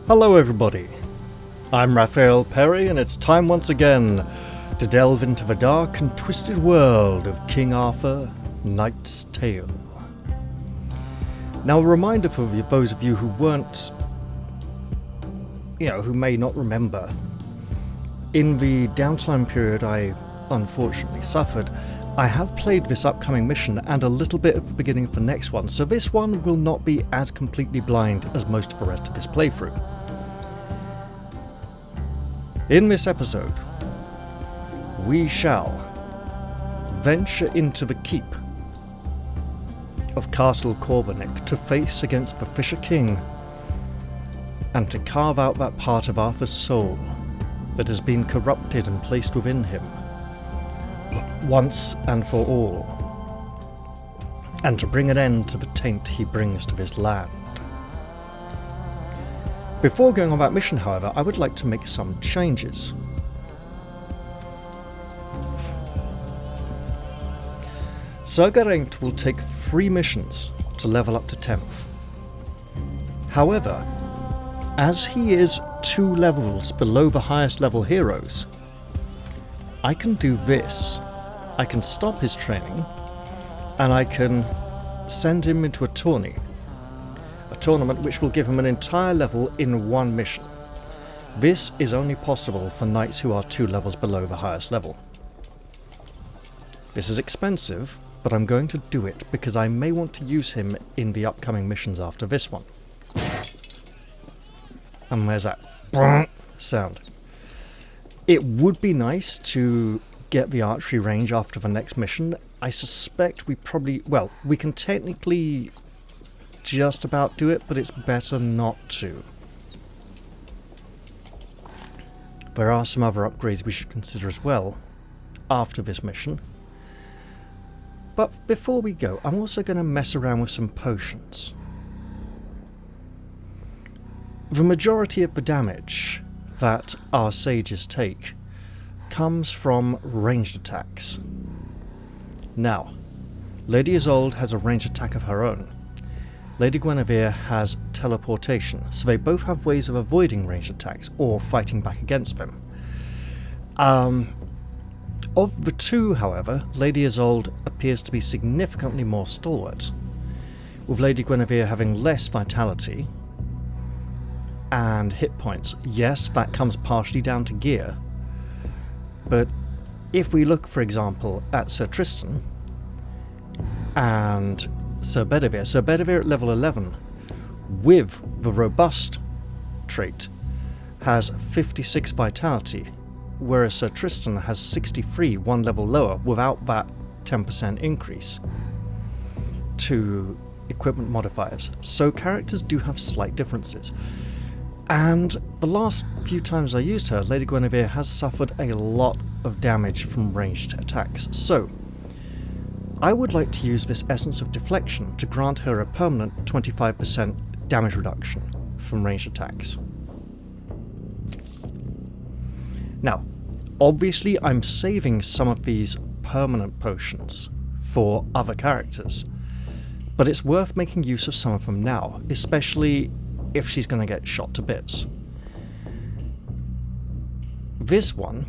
Hello everybody, I'm Raphael Perry and it's time once again to delve into the dark and twisted world of King Arthur, Knight's Tale. Now a reminder for those of you who weren't, who may not remember, in the downtime period I unfortunately suffered, I have played this upcoming mission and a little bit of the beginning of the next one, so this one will not be as completely blind as most of the rest of this playthrough. In this episode, we shall venture into the keep of Castle Corbinic to face against the Fisher King and to carve out that part of Arthur's soul that has been corrupted and placed within him once and for all, and to bring an end to the taint he brings to this land. Before going on that mission, however, I would like to make some changes. Sir Geraint will take 3 missions to level up to 10th. However, as he is 2 levels below the highest level heroes, I can do this. I can stop his training and I can send him into a tournament which will give him an entire level in 1 mission. This is only possible for knights who are 2 levels below the highest level. This is expensive, but I'm going to do it because I may want to use him in the upcoming missions after this one. And where's that sound? It would be nice to get the archery range after the next mission. I suspect we can technically just about do it, but it's better not to. There are some other upgrades we should consider as well after this mission. But before we go, I'm also going to mess around with some potions. The majority of the damage that our sages take comes from ranged attacks. Now, Lady Isolde has a ranged attack of her own. Lady Guinevere has teleportation, so they both have ways of avoiding ranged attacks or fighting back against them. Of the 2, however, Lady Isolde appears to be significantly more stalwart, with Lady Guinevere having less vitality and hit points. Yes, that comes partially down to gear, but if we look, for example, at Sir Tristan and Sir Bedivere at level 11, with the robust trait, has 56 vitality, whereas Sir Tristan has 63, 1 level lower, without that 10% increase to equipment modifiers. So characters do have slight differences. And the last few times I used her, Lady Guinevere has suffered a lot of damage from ranged attacks. So I would like to use this Essence of Deflection to grant her a permanent 25% damage reduction from ranged attacks. Now, obviously I'm saving some of these permanent potions for other characters, but it's worth making use of some of them now, especially if she's going to get shot to bits. This one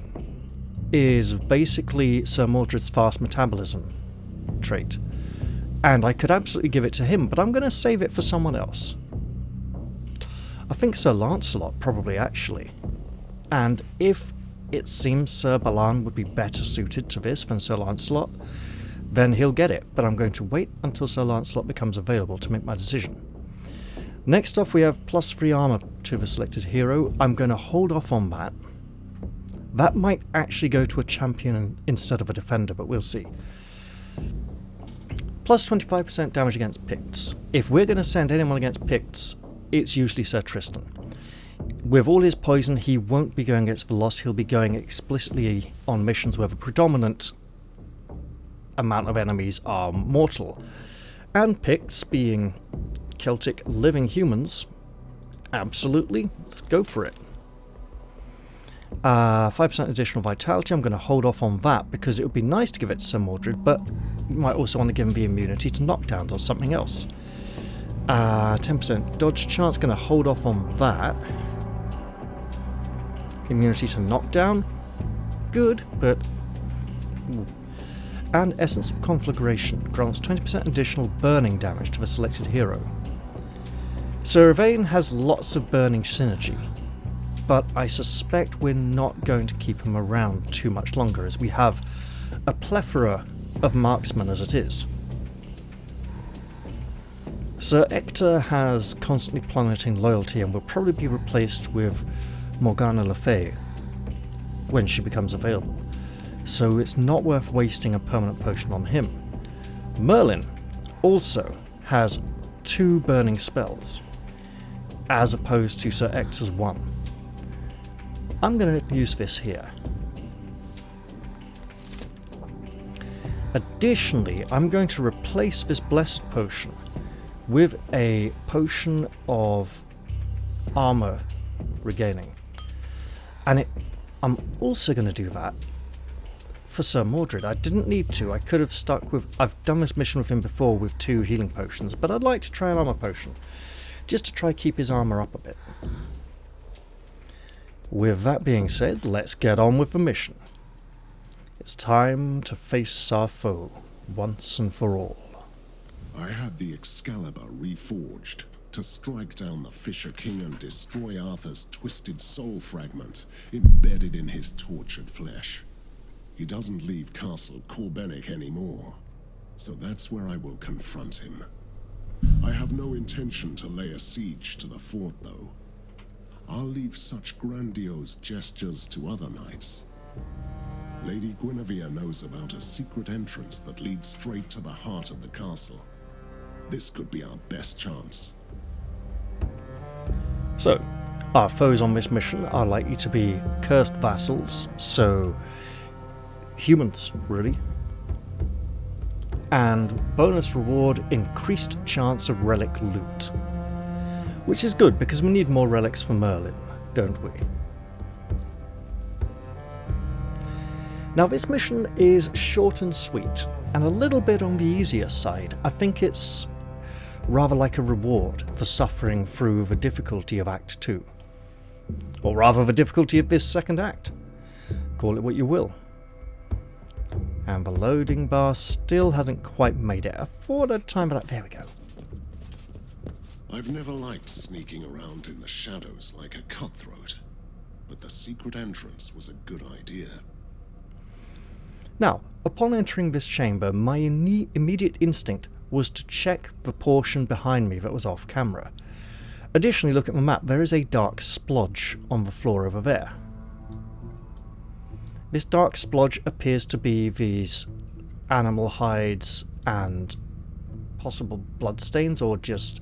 is basically Sir Mordred's fast metabolism trait, and I could absolutely give it to him, but I'm going to save it for someone else. I think Sir Lancelot probably, actually. And if it seems Sir Balan would be better suited to this than Sir Lancelot, then he'll get it, but I'm going to wait until Sir Lancelot becomes available to make my decision. Next off, we have +3 armor to the selected hero. I'm going to hold off on that. That might actually go to a champion instead of a defender, but we'll see. Plus 25% damage against Picts. If we're going to send anyone against Picts, it's usually Sir Tristan. With all his poison, he won't be going against the Lost, he'll be going explicitly on missions where the predominant amount of enemies are mortal. And Picts, being Celtic living humans, absolutely, let's go for it. 5% additional vitality, I'm going to hold off on that because it would be nice to give it to Sir Mordred, but you might also want to give him the immunity to knockdowns or something else. 10% dodge chance, going to hold off on that. Immunity to knockdown. Good, but... Ooh. And Essence of Conflagration grants 20% additional burning damage to the selected hero. Sir Yvain has lots of burning synergy, but I suspect we're not going to keep him around too much longer, as we have a plethora of marksmen as it is. Sir Ector has constantly plummeting loyalty and will probably be replaced with Morgana Le Fay when she becomes available, so it's not worth wasting a permanent potion on him. Merlin also has 2 burning spells, as opposed to Sir Ector's 1. I'm going to use this here. Additionally, I'm going to replace this Blessed Potion with a potion of armor regaining. And I'm also going to do that for Sir Mordred. I didn't need to. I could have stuck with... I've done this mission with him before with 2 healing potions, but I'd like to try an armor potion, just to try keep his armor up a bit. With that being said, let's get on with the mission. It's time to face our foe once and for all. I had the Excalibur reforged to strike down the Fisher King and destroy Arthur's twisted soul fragment embedded in his tortured flesh. He doesn't leave Castle Corbenic anymore, so that's where I will confront him. I have no intention to lay a siege to the fort, though. I'll leave such grandiose gestures to other knights. Lady Guinevere knows about a secret entrance that leads straight to the heart of the castle. This could be our best chance. So, our foes on this mission are likely to be cursed vassals, so humans, really. And bonus reward, increased chance of relic loot. Which is good, because we need more relics for Merlin, don't we? Now this mission is short and sweet, and a little bit on the easier side. I think it's rather like a reward for suffering through the difficulty of Act 2. Or rather the difficulty of this second act. Call it what you will. And the loading bar still hasn't quite made it. I thought I'd time it up. There we go. I've never liked sneaking around in the shadows like a cutthroat, but the secret entrance was a good idea. Now, upon entering this chamber, my immediate instinct was to check the portion behind me that was off camera. Additionally, look at the map. There is a dark splodge on the floor over there. This dark splodge appears to be these animal hides and possible bloodstains, or just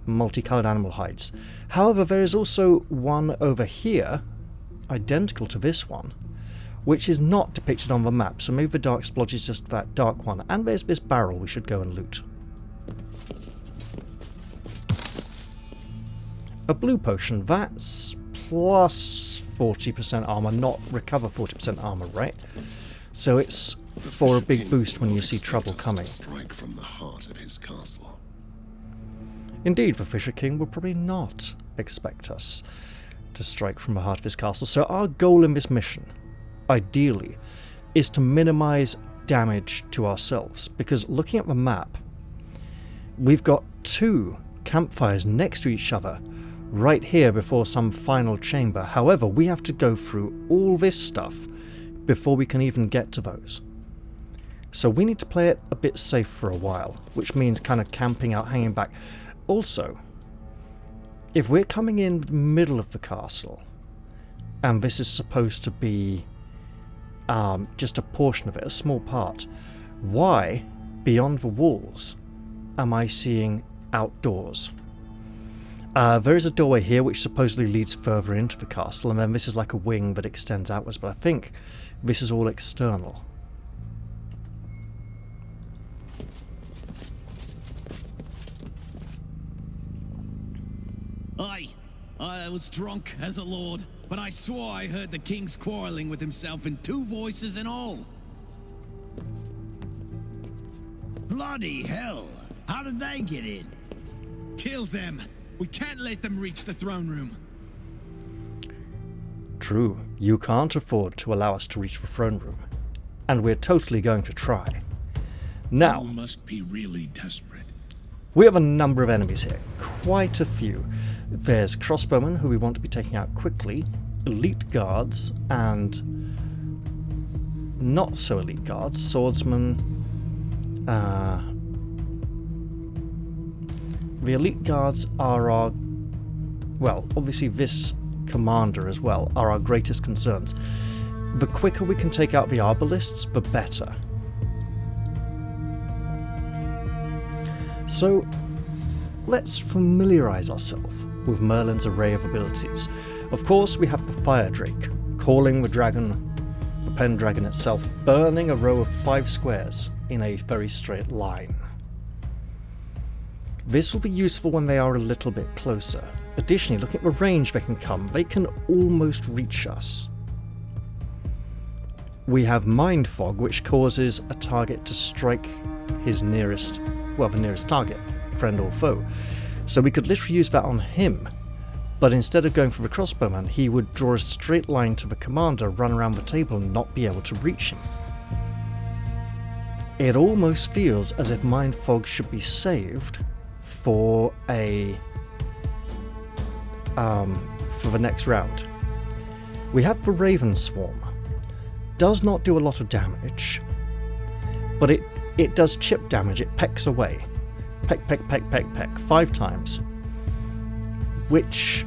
multicolored animal hides. However, there is also one over here, identical to this one, which is not depicted on the map, so maybe the dark splodge is just that dark one. And there's this barrel we should go and loot. A blue potion, that's plus 40% armor, not recover 40% armor, right? So it's for a big boost when you see trouble coming. Strike from the heart of his castle. Indeed, the Fisher King will probably not expect us to strike from the heart of his castle. So our goal in this mission, ideally, is to minimize damage to ourselves. Because looking at the map, we've got 2 campfires next to each other right here before some final chamber. However, we have to go through all this stuff before we can even get to those. So we need to play it a bit safe for a while, which means kind of camping out, hanging back. Also, if we're coming in the middle of the castle, and this is supposed to be just a portion of it, a small part, why, beyond the walls, am I seeing outdoors? There is a doorway here which supposedly leads further into the castle, and then this is like a wing that extends outwards, but I think this is all external. Aye, I was drunk as a lord, but I swore I heard the king's quarreling with himself in 2 voices in all. Bloody hell! How did they get in? Kill them! We can't let them reach the throne room. True, you can't afford to allow us to reach the throne room, and we're totally going to try. Now, You must be really desperate. we have a number of enemies here, quite a few. There's crossbowmen who we want to be taking out quickly, elite guards, and not so elite guards, swordsmen. The elite guards are our, well, obviously this commander as well, are our greatest concerns. The quicker we can take out the arbalists, the better. So, let's familiarise ourselves with Merlin's array of abilities. Of course, we have the Fire Drake, calling the dragon, the Pendragon itself, burning a row of 5 squares in a very straight line. This will be useful when they are a little bit closer. Additionally, looking at the range they can come, they can almost reach us. We have Mind Fog, which causes a target to strike his nearest, well, the nearest target, friend or foe. So we could literally use that on him, but instead of going for the crossbowman, he would draw a straight line to the commander, run around the table and not be able to reach him. It almost feels as if Mind Fog should be saved for for the next round. We have the Raven Swarm. Does not do a lot of damage, but it does chip damage. It pecks away. Peck, peck, peck, peck, peck, 5 times. Which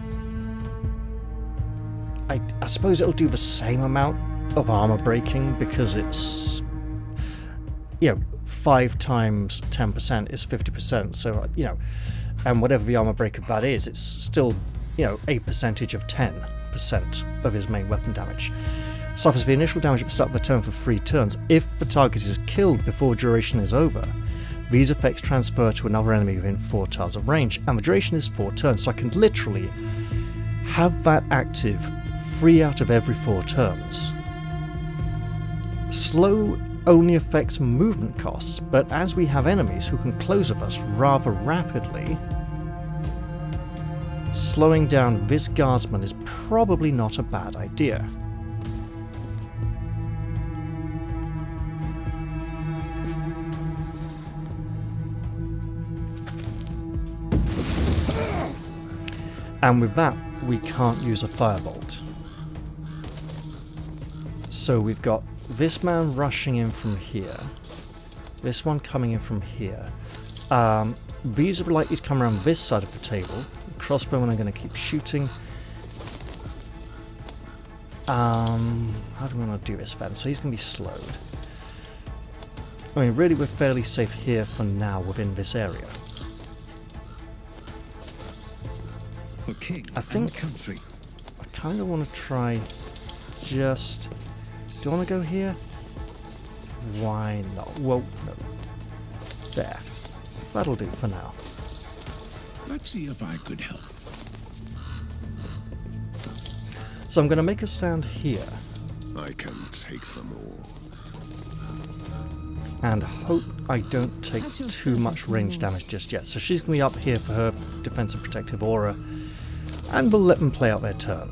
I suppose it'll do the same amount of armor breaking because it's, 5 times 10% is 50%. So, and whatever the armor break of that is, it's still, a percentage of 10% of his main weapon damage. Suffers the initial damage at the start of the turn for 3 turns. If the target is killed before duration is over, these effects transfer to another enemy within 4 tiles of range, and the duration is 4 turns, so I can literally have that active 3 out of every 4 turns. Slow only affects movement costs, but as we have enemies who can close with us rather rapidly, slowing down this guardsman is probably not a bad idea. And with that, we can't use a firebolt. So we've got this man rushing in from here, this one coming in from here. These are likely to come around this side of the table. The crossbowmen are going to keep shooting. How do we want to do this then? So he's going to be slowed. I mean, really, we're fairly safe here for now within this area. I think I kind of want to try just... Do I want to go here? Why not? Whoa, no. There. That'll do for now. Let's see if I could help. So I'm going to make a stand here. I can take them all. And hope I don't take too much range damage just yet. So she's going to be up here for her defensive protective aura. And we'll let them play out their turn.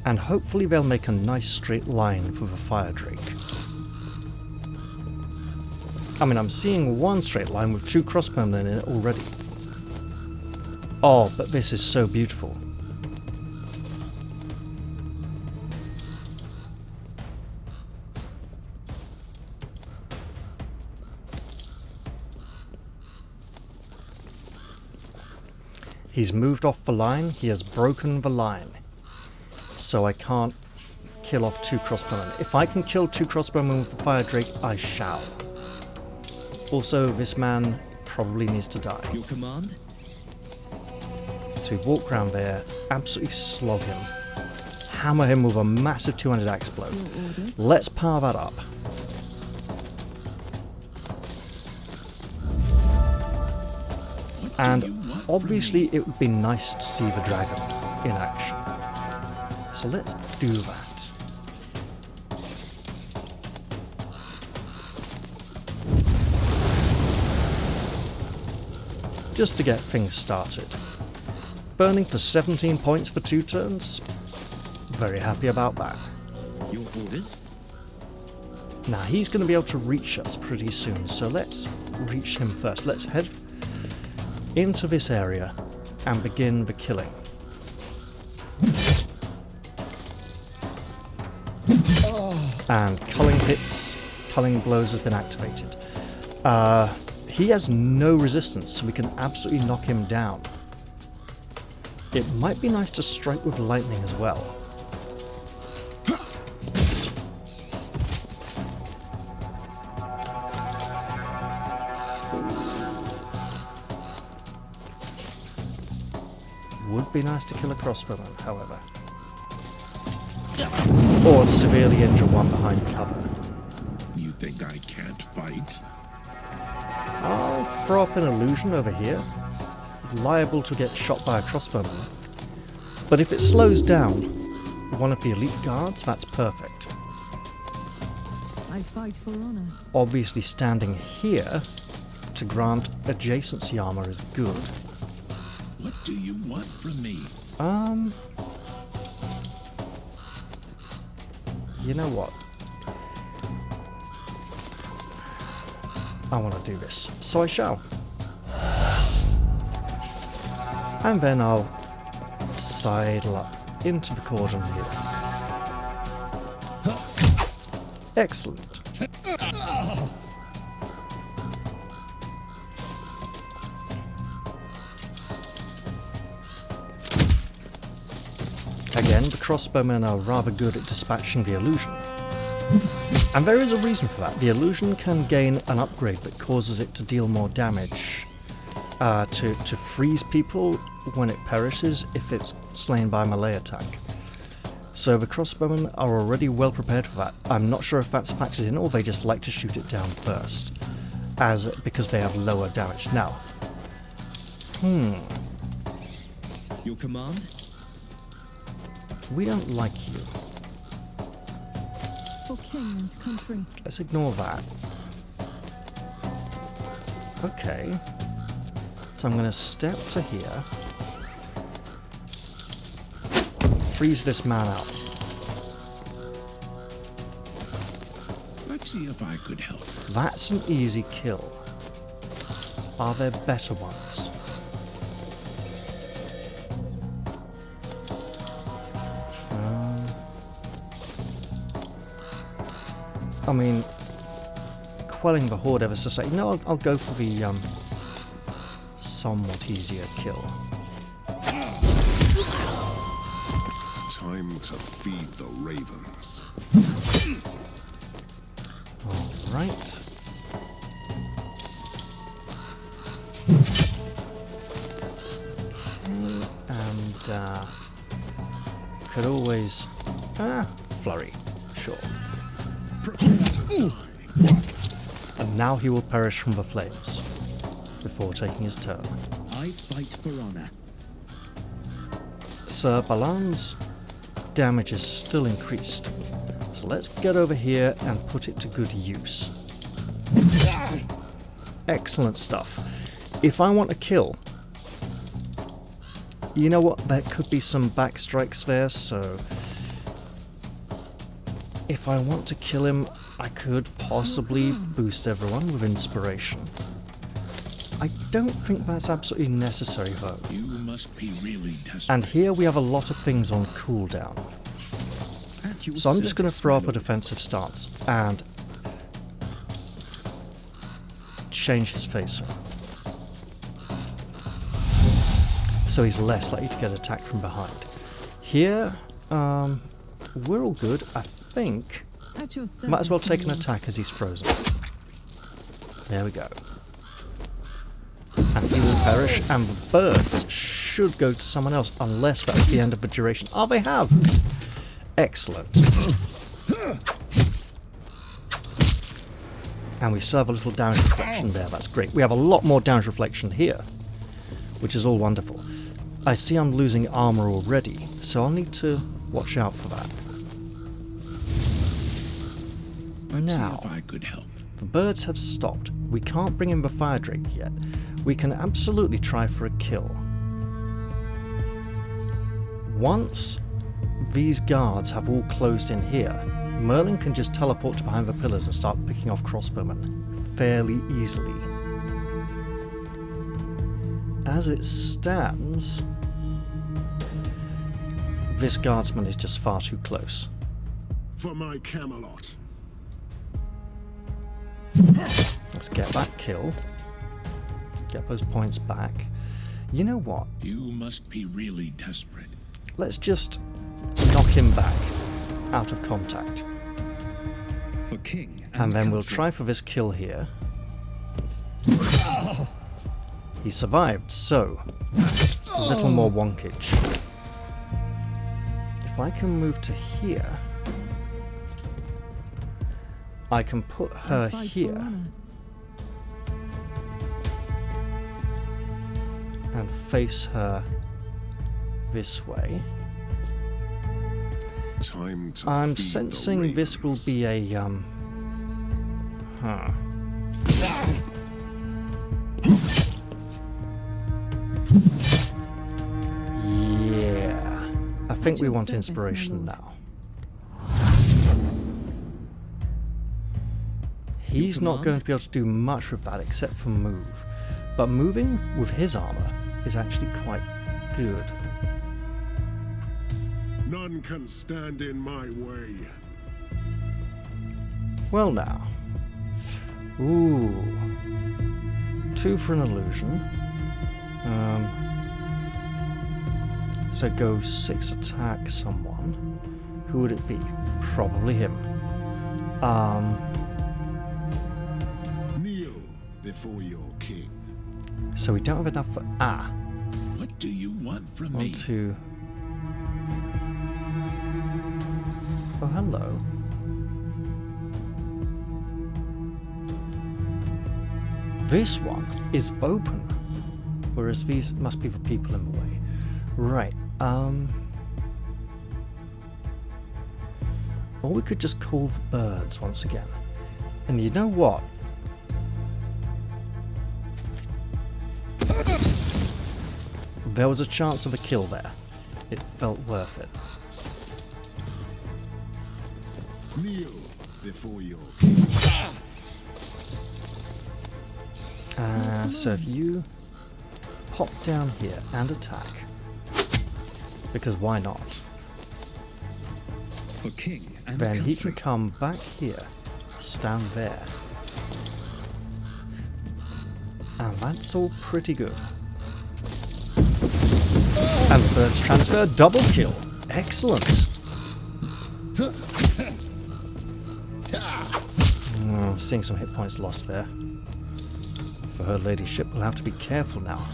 And hopefully they'll make a nice straight line for the Fire Drake. I mean, I'm seeing one straight line with 2 crossbowmen in it already. Oh, but this is so beautiful. He's moved off the line, he has broken the line. So I can't kill off 2 crossbowmen. If I can kill 2 crossbowmen with the Fire Drake, I shall. Also, this man probably needs to die. Your command? So we walk around there, absolutely slog him, hammer him with a massive 200 axe blow. Let's power that up. And obviously it would be nice to see the dragon in action. So let's do that. Just to get things started. burning for 17 points for 2 turns. Very happy about that. Your orders? Now he's going to be able to reach us pretty soon, so let's reach him first. Let's head into this area and begin the killing. And culling hits, culling blows has been activated. He has no resistance, so we can absolutely knock him down. It might be nice to strike with lightning as well. Would be nice to kill a crossbowman, however. Or severely injure one behind cover. You think I can't fight? I'll throw up an illusion over here. Liable to get shot by a crossbowman. But if it slows down one of the elite guards, that's perfect. I fight for honor. Obviously standing here to grant adjacency armor is good. What do you want from me? You know what? I want to do this, so I shall. And then I'll sidle up into the cordon here. Excellent. Again, the crossbowmen are rather good at dispatching the illusion. And there is a reason for that. The illusion can gain an upgrade that causes it to deal more damage, to freeze people when it perishes if it's slain by a melee attack. So the crossbowmen are already well prepared for that. I'm not sure if that's factored in or they just like to shoot it down first, because they have lower damage. Now, Your command? we don't like you. For king and country. Let's ignore that. Okay. So I'm going to step to here. Freeze this man out. Let's see if I could help. That's an easy kill. Are there better ones? I mean, quelling the horde ever so slightly. No, I'll go for the somewhat easier kill. Time to feed the ravens. Alright. And could always flurry, sure. And now he will perish from the flames before taking his turn. I fight for honor. Sir Balan's damage is still increased, so let's get over here and put it to good use. Excellent stuff. If I want a kill, you know what, there could be some back strikes there, so if I want to kill him, I could possibly boost everyone with inspiration. I don't think that's absolutely necessary though. You must be really desperate. And here we have a lot of things on cooldown. So I'm just going to throw up a defensive stance and change his facing. So he's less likely to get attacked from behind. Here, we're all good, I think. At your service, Might as well take an my lord. attack as he's frozen. There we go. And he will perish, and the birds should go to someone else, unless that's the end of the duration. Oh, they have! Excellent. And we still have a little damage reflection there, that's great. We have a lot more damage reflection here, which is all wonderful. I see I'm losing armor already, so I'll need to watch out for that. Let's Now, see if I could help. the birds have stopped. We can't bring in the fire drake yet. We can absolutely try for a kill. Once these guards have all closed in here, Merlin can just teleport to behind the pillars and start picking off crossbowmen fairly easily. As it stands, this guardsman is just far too close. For my Camelot. Let's get that kill. Get those points back. You know what? You must be really desperate. Let's just knock him back out of contact. For king And then we'll country. try for this kill here. He survived, so a little more wonkage. If I can move to here, I can put her I fight for here honor. and face her this way. Time to I'm feed the sensing this will ravens. be a Yeah. I think At we your want service, my inspiration lord. now. He's not command? going to be able to do much with that except for move. But moving with his armor is actually quite good. None can stand in my way. Well now. Ooh. 2 for an illusion. So go 6 attack someone. Who would it be? Probably him. Kneel before your king. So we don't have enough for What do you want from 1, me? 2. Oh, hello. This one is open, whereas these must be the people in the way. Right, or we could just call the birds once again. And you know what? There was a chance of a kill there. It felt worth it. Kneel before your king. So if you hop down here and attack, because why not? For king and Then he country. can come back here, stand there. And that's all pretty good. And the birds transfer, double kill. Excellent. Seeing some hit points lost there. For her ladyship, we'll have to be careful now.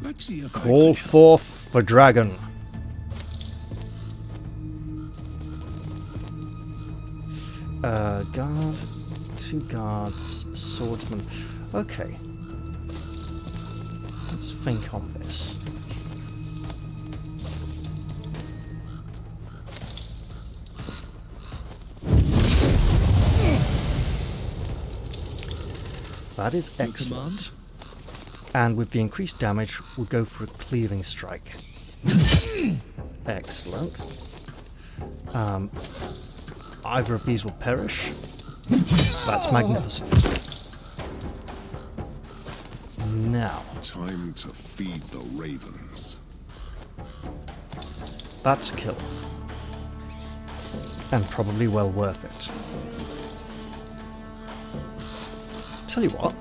Let's see if I Call can help. forth the dragon. Guard, 2 guards, swordsman. Okay. Let's think on this. That is excellent. And with the increased damage, we'll go for a cleaving strike. Excellent. Either of these will perish. That's magnificent. Now, Time to feed the ravens. that's a kill. And probably well worth it. Tell you what,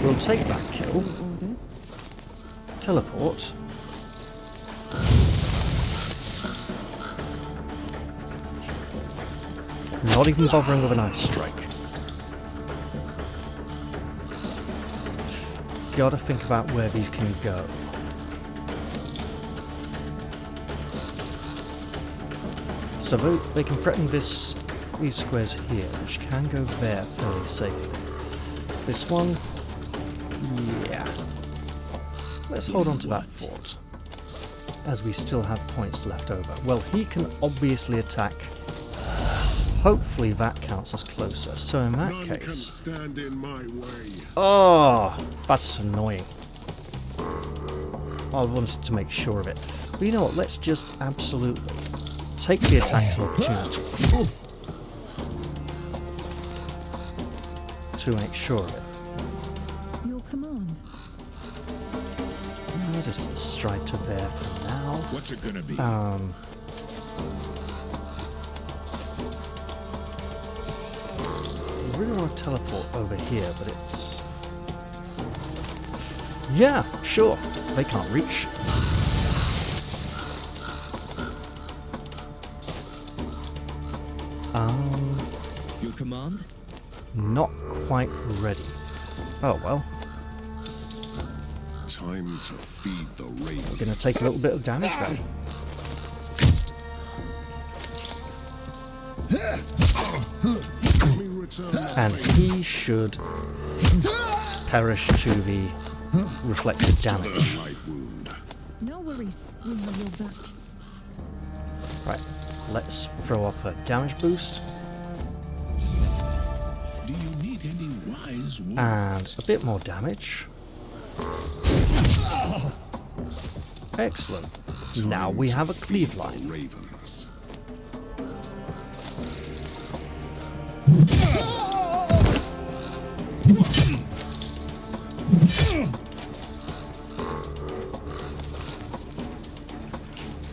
we'll take that kill, Orders. teleport, not even bothering with an ice strike. Gotta think about where these can go. So they can threaten these squares here, which can go there fairly safely. This one, yeah. Let's hold on to that fort, as we still have points left over. Well, he can obviously attack. Hopefully that counts as closer. So in that None can case, stand in my way. oh, that's annoying. I wanted to make sure of it. But you know what, let's just absolutely take the attack of opportunity to make sure of it. Your command. I'll just stride to there for now. What's it gonna be? I really want to teleport over here, but it's... Yeah, sure. They can't reach. Your command? Not quite ready. Oh well. Time to feed the ravens. We're going to take a little bit of damage then. Let me return the And favor. he should perish to the reflected damage. Light wound. No worries. We have your back. Right, let's throw up a damage boost. Do you need any wise words? And a bit more damage. Excellent. Now we have a cleave line. Ravens.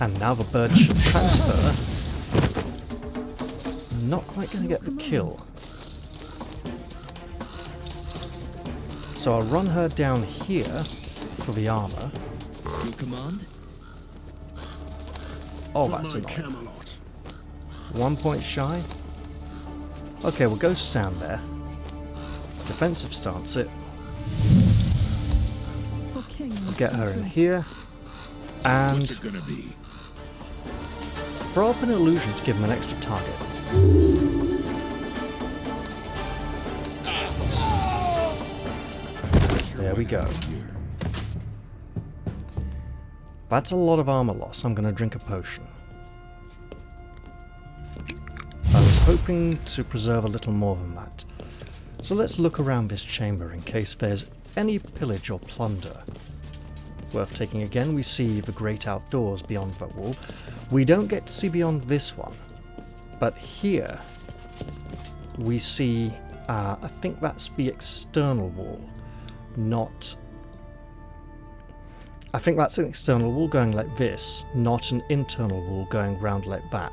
And now the bird should transfer. Not quite going to get the kill. So I'll run her down here for the armor. Your command? Oh, For that's my annoying. Camelot. 1 point shy. Okay, we'll go stand there. Defensive stance it. For king and Get her in country. here. And What's it gonna be? throw up an illusion to give him an extra target. There we go. That's a lot of armor loss. I'm going to drink a potion. I was hoping to preserve a little more than that. So let's look around this chamber in case there's any pillage or plunder worth taking. Again, we see the great outdoors beyond that wall. We don't get to see beyond this one. But here we see, I think that's the external wall. Not... I think that's an external wall going like this, not an internal wall going round like that.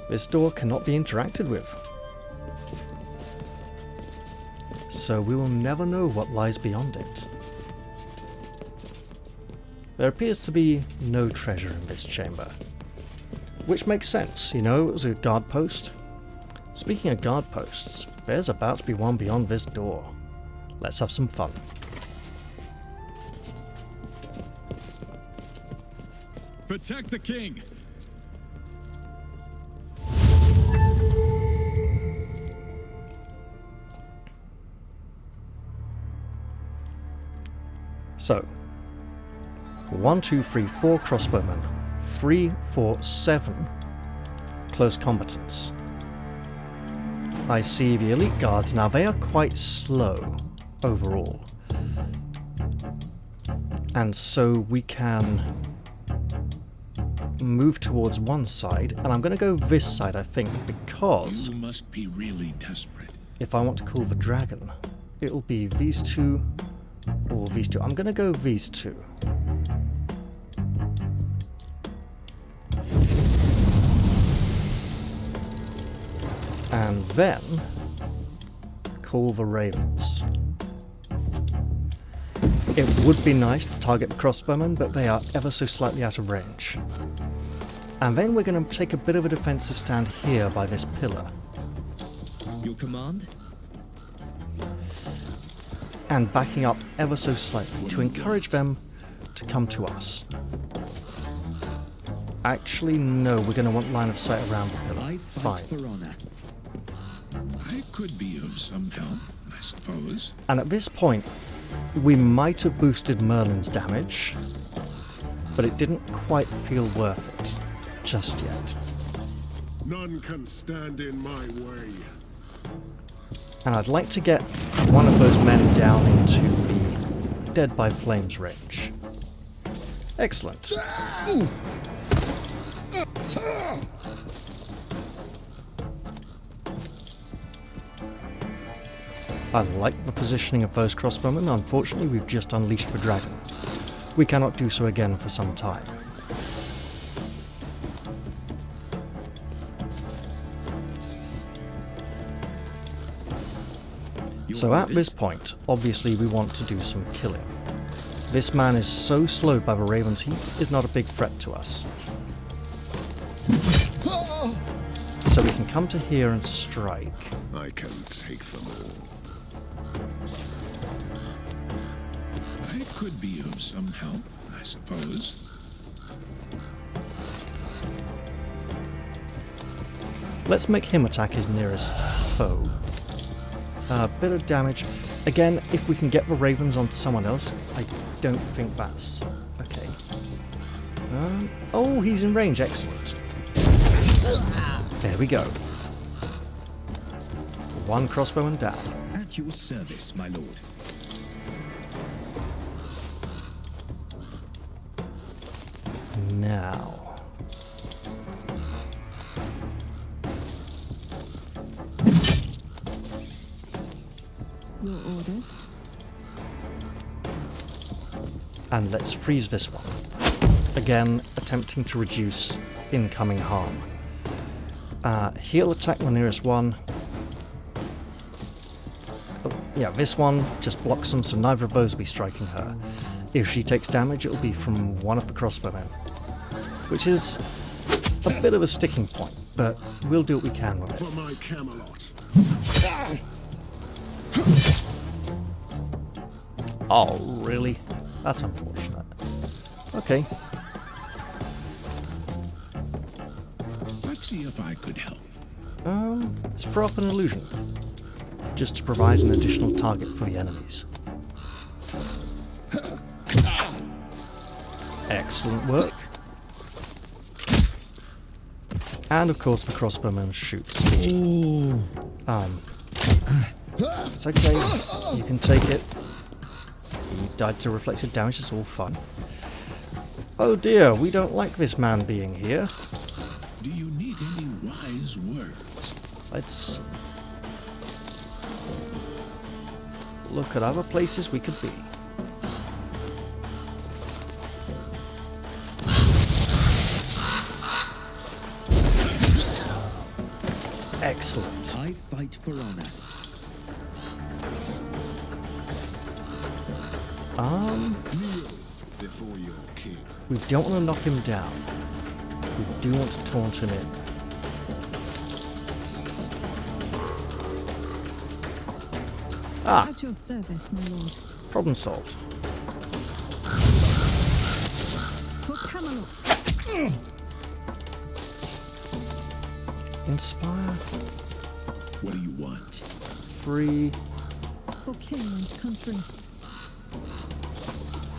This door cannot be interacted with. So we will never know what lies beyond it. There appears to be no treasure in this chamber. Which makes sense, you know, it was a guard post. Speaking of guard posts, there's about to be one beyond this door. Let's have some fun. Protect the king! So, 1, 2, 3, 4 crossbowmen, 3, 4, 7 close combatants. I see the elite guards now, they are quite slow overall. And so we can move towards one side, and I'm going to go this side, I think, because You must be really desperate. if I want to call the dragon, it'll be these two or these two. I'm going to go these two. And then call the ravens. It would be nice to target the crossbowmen, but they are ever so slightly out of range. And then we're going to take a bit of a defensive stand here by this pillar. Your command? And backing up ever so slightly to encourage them to come to us. Actually, no, we're going to want line of sight around the pillar. I fight Fine. for honor. I could be of some help, I suppose. And at this point, we might have boosted Merlin's damage, but it didn't quite feel worth it just yet. None can stand in my way. And I'd like to get one of those men down into the dead by flames range. Excellent. I like the positioning of those crossbowmen. Unfortunately, we've just unleashed the dragon. We cannot do so again for some time. So at this point, obviously we want to do some killing. This man is so slowed by the ravens, he is not a big threat to us. So we can come to here and strike. I can take them all. I could be of some help, I suppose. Let's make him attack his nearest foe. A bit of damage. Again, if we can get the ravens onto someone else, I don't think that's okay. Oh, he's in range. Excellent. There we go. One crossbowman down. At your service, my lord. Now. Your orders. And let's freeze this one. Again, attempting to reduce incoming harm. He'll attack the nearest one. Oh, yeah, this one just blocks them, so neither of those will be striking her. If she takes damage, it'll be from one of the crossbowmen. Which is a bit of a sticking point, but we'll do what we can with it. For my Camelot. Oh, really? That's unfortunate. Okay. Let's see if I could help. Let's throw up an illusion. Just to provide an additional target for the enemies. Excellent work. And of course the crossbowman shoots. It's okay. You can take it. He died to reflected damage, it's all fun. Oh dear, we don't like this man being here. Do you need any wise words? Let's look at other places we could be. Excellent. I fight for honor. Kneel before your king. We don't want to knock him down. We do want to taunt him in. Ah, At your service, my lord. problem solved. For Camelot. Inspire. What do you want? 3, For king and country.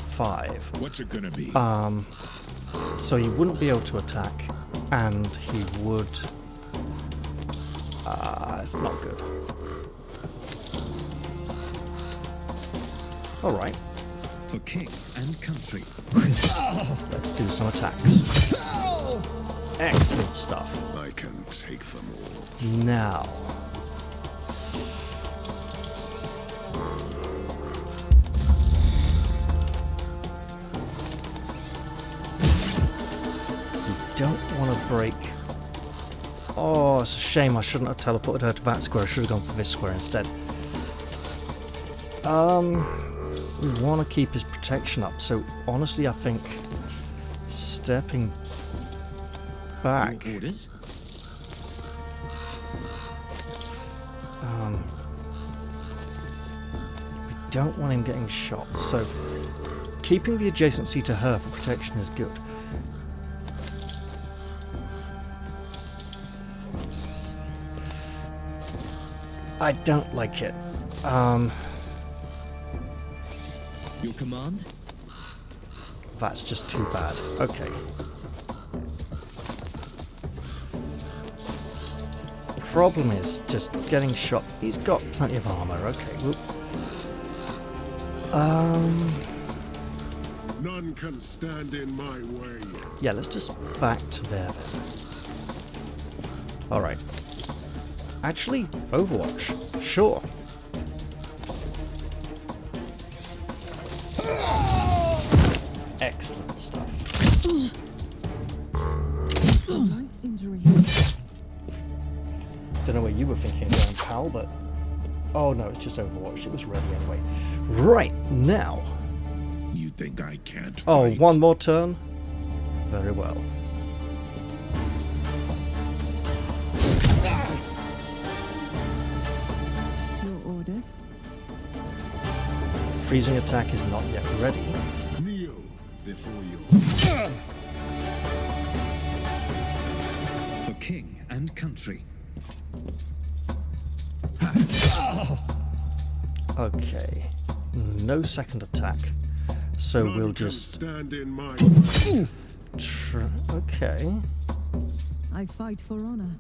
5. What's it gonna be? So he wouldn't be able to attack, and he would... it's not good. Alright, For king and country. let's do some attacks. Excellent stuff. I can take them all. Now... don't want to break. Oh, it's a shame. I shouldn't have teleported her to that square. I should have gone for this square instead. We want to keep his protection up, so honestly I think stepping back. Your orders? We don't want him getting shot, so keeping the adjacency to her for protection is good. I don't like it. Your command? That's just too bad. Okay. Problem is just getting shot. He's got plenty of armor. Okay. Well, none can stand in my way. Yeah, let's just back to there then. Alright. Actually, Overwatch. Sure. Excellent stuff. Light injury. Don't know where you were thinking going, pal, but... Oh no, it's just Overwatch. It was ready anyway. Right, now. You think I can't Oh, fight? one more turn? Very well. Your orders. Freezing attack is not yet ready. Kneel before you. For king and country. Okay. No second attack. So None we'll can just... stand in my way. Okay. I fight for honor.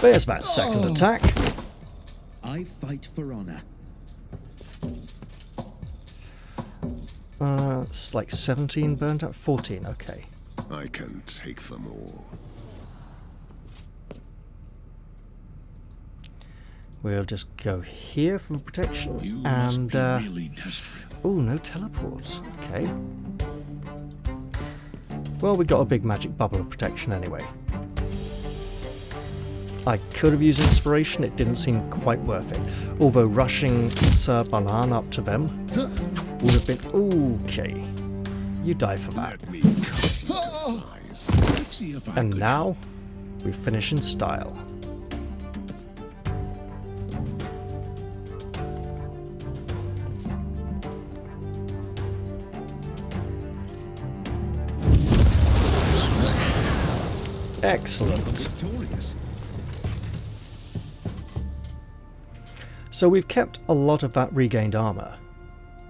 There's that second attack. I fight for honor. It's like 17 burned up. 14, okay. I can take them all. We'll just go here for protection. You must And, be really desperate. oh, no teleports. Okay. Well, we got a big magic bubble of protection anyway. I could have used inspiration, it didn't seem quite worth it. Although rushing Sir Balan up to them would have been... Okay. You die for that. Let me cut you to size. Let's see if I And could now, we finish in style. Excellent. Victorious. So we've kept a lot of that regained armour,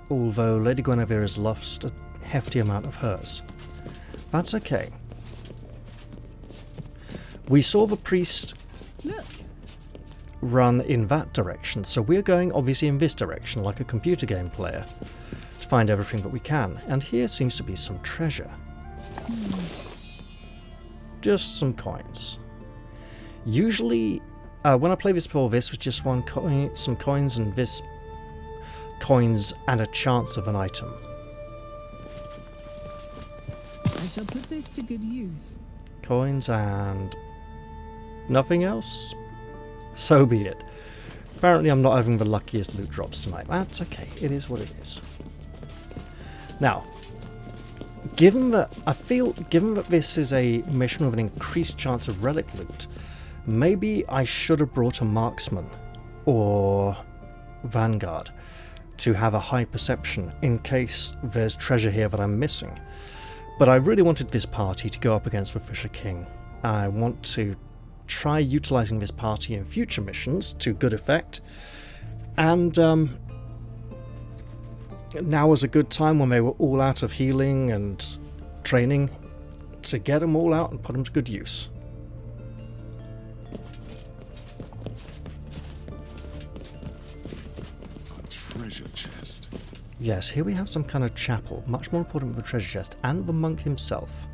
although Lady Guinevere has lost a hefty amount of hers. That's okay. We saw the priest Look, run in that direction, so we're going obviously in this direction like a computer game player to find everything that we can. And here seems to be some treasure. Just some coins. Usually, when I play this before, this was just one coin, some coins, and this coins and a chance of an item. I shall put this to good use. Coins and nothing else? So be it. Apparently I'm not having the luckiest loot drops tonight. That's okay. It is what it is. Now, given that this is a mission with an increased chance of relic loot, maybe I should have brought a marksman or vanguard to have a high perception in case there's treasure here that I'm missing. But I really wanted this party to go up against the Fisher King. I want to try utilising this party in future missions to good effect, and now was a good time when they were all out of healing and training to get them all out and put them to good use. A treasure chest. Yes, here we have some kind of chapel, much more important than the treasure chest, and the monk himself.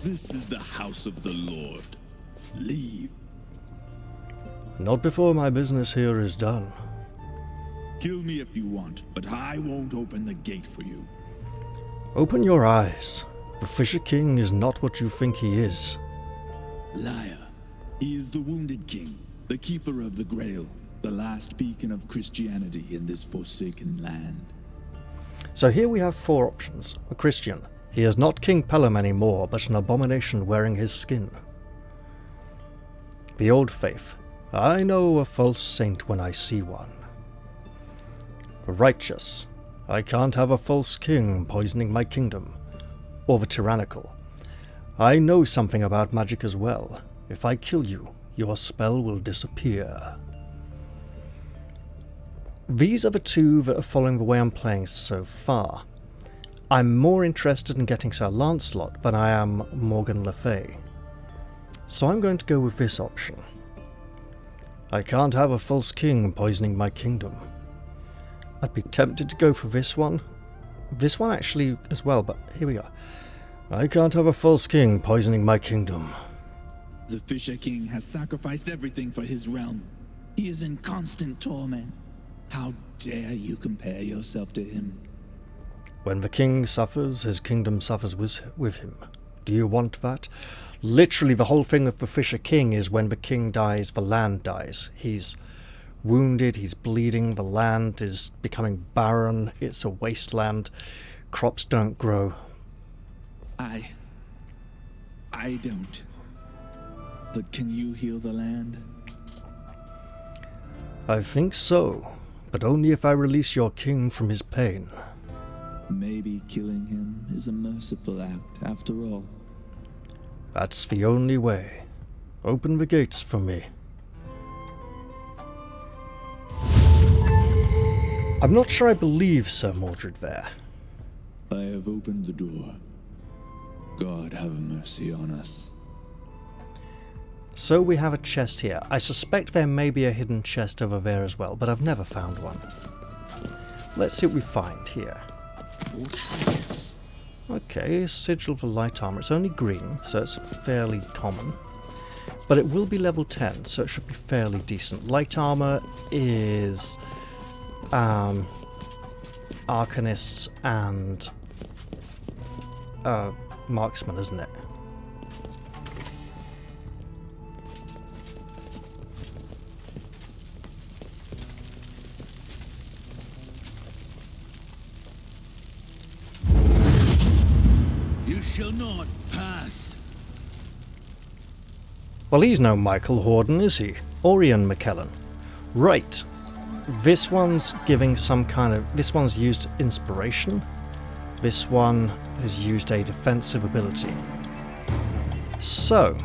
This is the house of the Lord. Leave. Not before my business here is done. Kill me if you want, but I won't open the gate for you. Open your eyes. The Fisher King is not what you think he is. Liar. He is the wounded king, the keeper of the Grail, the last beacon of Christianity in this forsaken land. So here we have four options. A Christian. He is not King Pelham anymore, but an abomination wearing his skin. The Old Faith. I know a false saint when I see one. The Righteous. I can't have a false king poisoning my kingdom. Or the Tyrannical. I know something about magic as well. If I kill you, your spell will disappear. These are the two that are following the way I'm playing so far. I'm more interested in getting Sir Lancelot than I am Morgan Le Fay. So I'm going to go with this option. I can't have a false king poisoning my kingdom. I'd be tempted to go for this one. This one actually as well, but here we are. I can't have a false king poisoning my kingdom. The Fisher King has sacrificed everything for his realm. He is in constant torment. How dare you compare yourself to him? When the king suffers, his kingdom suffers with him. Do you want that? Literally, the whole thing of the Fisher King is when the king dies, the land dies. He's wounded, he's bleeding, the land is becoming barren, it's a wasteland, crops don't grow. I don't. But can you heal the land? I think so, but only if I release your king from his pain. Maybe killing him is a merciful act after all. That's the only way. Open the gates for me. I'm not sure I believe Sir Mordred there. I have opened the door. God have mercy on us. So we have a chest here. I suspect there may be a hidden chest over there as well, but I've never found one. Let's see what we find here. More trinkets. Okay, sigil for light armor. It's only green, so it's fairly common. But it will be level 10, so it should be fairly decent. Light armor is arcanists and marksmen, isn't it? You shall not pass. Well, he's no Michael Horden, is he? Orion McKellen. Right. This one's giving some kind of... This one's used inspiration. This one has used a defensive ability. So,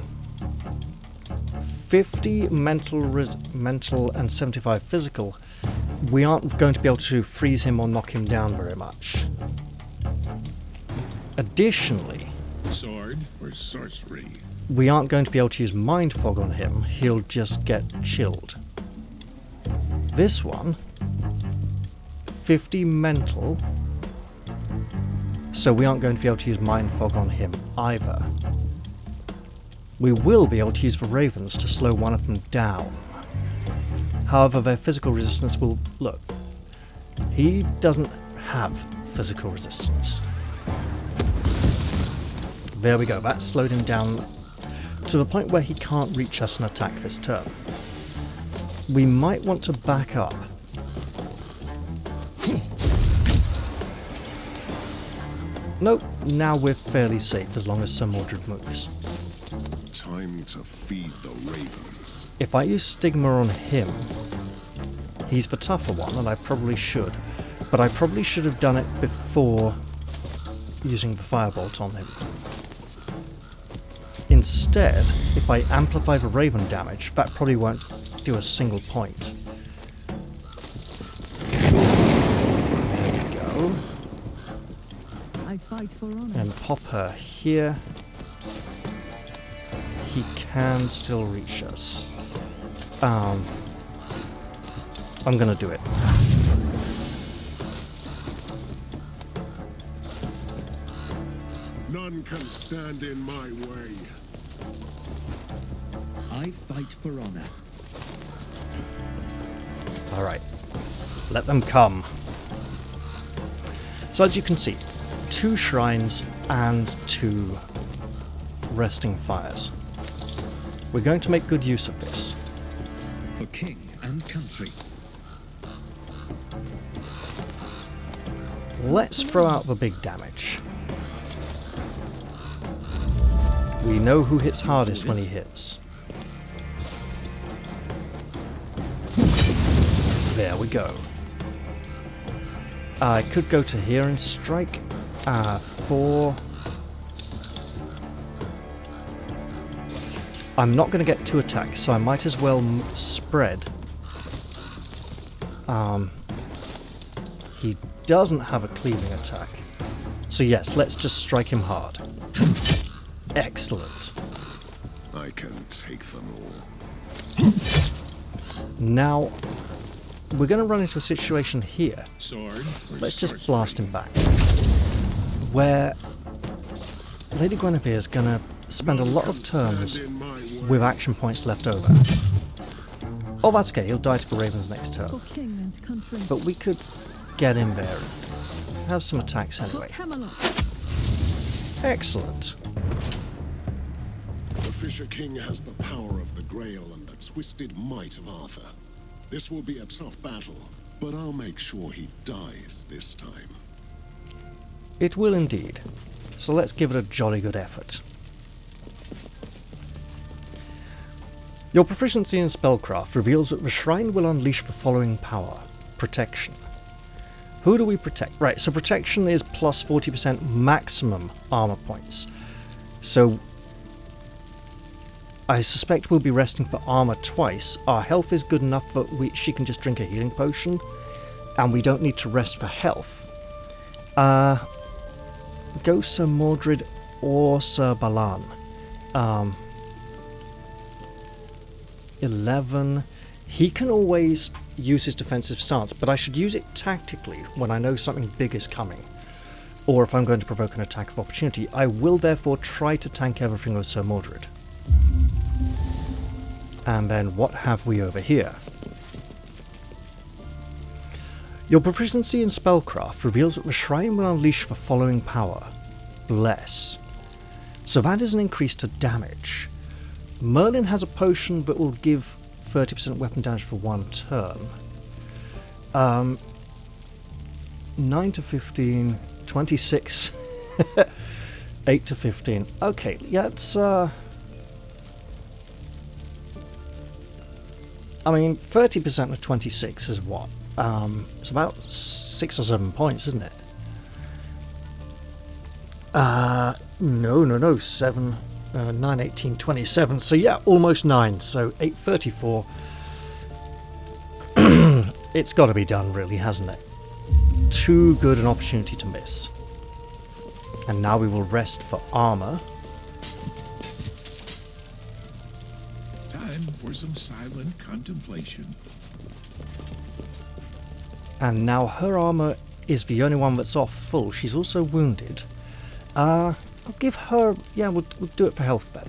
50 mental and 75 physical. We aren't going to be able to freeze him or knock him down very much. Additionally, Sword or sorcery? we aren't going to be able to use Mind Fog on him. He'll just get chilled. This one, 50 mental, so we aren't going to be able to use Mind Fog on him either. We will be able to use the Ravens to slow one of them down. However, their physical resistance will... Look, he doesn't have physical resistance. There we go, that slowed him down to the point where he can't reach us and attack this turn. We might want to back up. Nope, now we're fairly safe as long as Sir Mordred moves. Time to feed the ravens. If I use Stigma on him, he's the tougher one, and I probably should. But I probably should have done it before using the Firebolt on him. Instead, if I amplify the Raven damage, that probably won't do a single point. There we go. I fight for honor. And pop her here. He can still reach us. I'm gonna do it. None can stand in my way. I fight for honor. Alright. Let them come. So as you can see, 2 shrines and 2 resting fires. We're going to make good use of this. For king and country. Let's throw out the big damage. We know who hits hardest when he hits. There we go. I could go to here and strike. 4. I'm not going to get 2 attacks, so I might as well spread. He doesn't have a cleaving attack. So yes, let's just strike him hard. Excellent. I can take them all. Now, we're going to run into a situation here. Sword for Let's just sorcery. blast him back. Where Lady Guinevere is going to spend a lot of turns with action points left over. Oh, that's okay. He'll die to the Ravens next turn. For king and country. But we could get in there and have some attacks For anyway. Camelot. Excellent. The Fisher King has the power of the Grail and the twisted might of Arthur. This will be a tough battle, but I'll make sure he dies this time. It will indeed. So let's give it a jolly good effort. Your proficiency in spellcraft reveals that the shrine will unleash the following power. Protection. Who do we protect? Right, so protection is plus 40% maximum armor points. So I suspect we'll be resting for armor twice. Our health is good enough that she can just drink a healing potion, and we don't need to rest for health. Go Sir Mordred or Sir Badon. 11. He can always use his defensive stance, but I should use it tactically when I know something big is coming, or if I'm going to provoke an attack of opportunity. I will therefore try to tank everything with Sir Mordred. And then what have we over here? Your proficiency in spellcraft reveals that the shrine will unleash the following power. Bless. So that is an increase to damage. Merlin has a potion that will give 30% weapon damage for one turn. 9 to 15, 26, 8 to 15. Okay, yeah, it's I mean, 30% of 26 is what? It's about 6 or 7 points, isn't it? No, 7, 9, 18, 27. So yeah, almost 9. So 834. It's got to be done, really, hasn't it? Too good an opportunity to miss. And now we will rest for armor. Time for some silent contemplation. And now her armor is the only one that's off full. She's also wounded. I'll give her... Yeah, we'll do it for health then.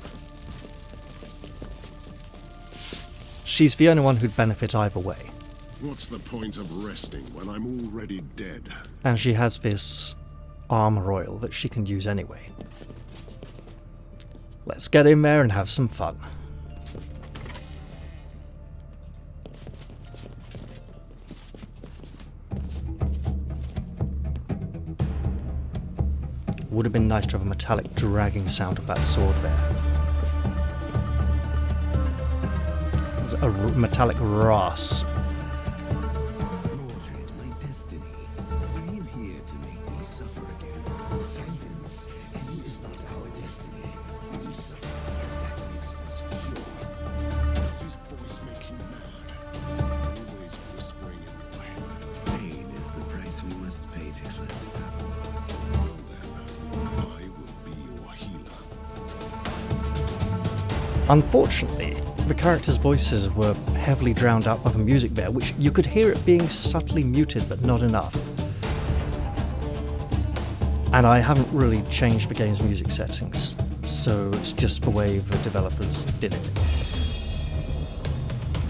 She's the only one who'd benefit either way. What's the point of resting when I'm already dead? And she has this armor oil that she can use anyway. Let's get in there and have some fun. Would have been nice to have a metallic dragging sound of that sword there. It's a metallic rasp. Mordred, my destiny. Are you here to make me suffer again? Silence. He is not our destiny. We suffer because that makes us pure. Does his voice make you mad? Always whispering in your head. Pain is the price we must pay to cleanse Avalon. Well then, I will be your healer. Unfortunately, the characters' voices were heavily drowned out by the music there, which you could hear it being subtly muted, but not enough. And I haven't really changed the game's music settings, so it's just the way the developers did it.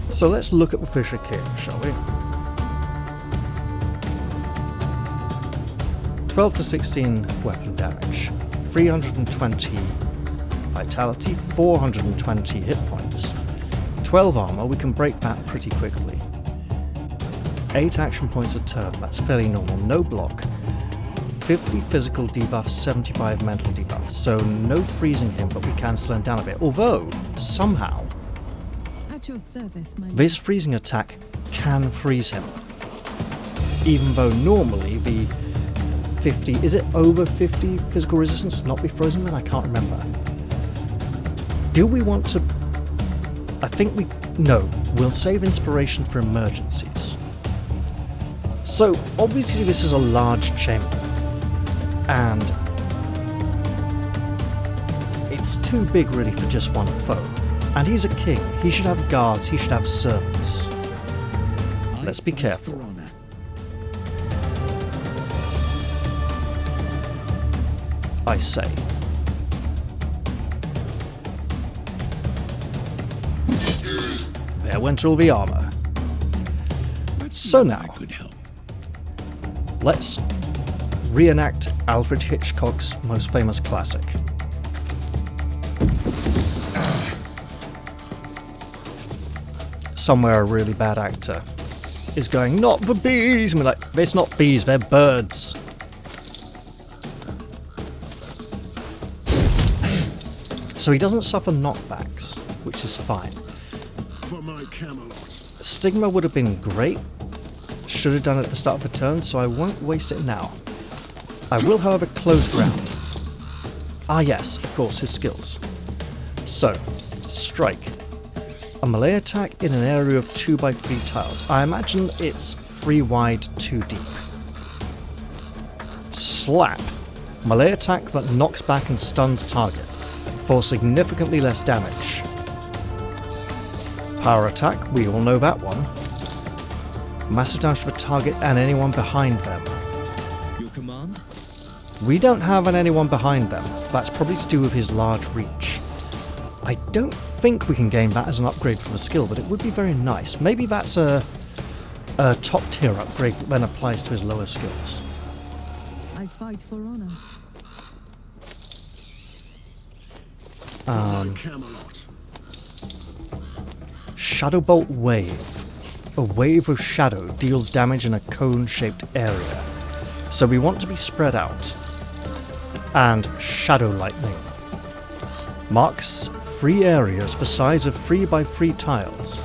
So let's look at the Fisher King, shall we? 12 to 16 weapon damage, 320 vitality, 420 hit points, 12 armor. We can break that pretty quickly. 8 action points a turn, that's fairly normal. No block, 50 physical debuffs, 75 mental debuffs, so no freezing him, but we can slow him down a bit. Although, somehow, At your service, my this freezing attack can freeze him. Even though normally the 50, is it over 50 physical resistance to not be frozen then? I can't remember. Do we want to... I think we... No, we'll save inspiration for emergencies. So, obviously this is a large chamber. And it's too big really for just one foe. And he's a king. He should have guards. He should have servants. Let's be careful. For honor. I say. There went all the armor. Let's see So if now, I could help. let's reenact Alfred Hitchcock's most famous classic. Somewhere a really bad actor is going, not the bees! And we're like, it's not bees, they're birds. So he doesn't suffer knockbacks, which is fine. For my Camelot. Stigma would have been great. Should have done it at the start of the turn, so I won't waste it now. I will, however, close ground. Ah yes, of course, his skills. So, strike. A melee attack in an area of 2x3 tiles. I imagine it's 3 wide, 2 deep. Slap. Melee attack that knocks back and stuns target for significantly less damage. Power attack, we all know that one. Massive damage to the target and anyone behind them. Your command? We don't have anyone behind them. That's probably to do with his large reach. I don't think we can gain that as an upgrade for the skill, but it would be very nice. Maybe that's a top tier upgrade that then applies to his lower skills. I fight for honor. For my Camelot. Shadowbolt Wave. A wave of shadow deals damage in a cone-shaped area. So we want to be spread out. And Shadow Lightning. Marks 3 areas the size of 3x3 tiles.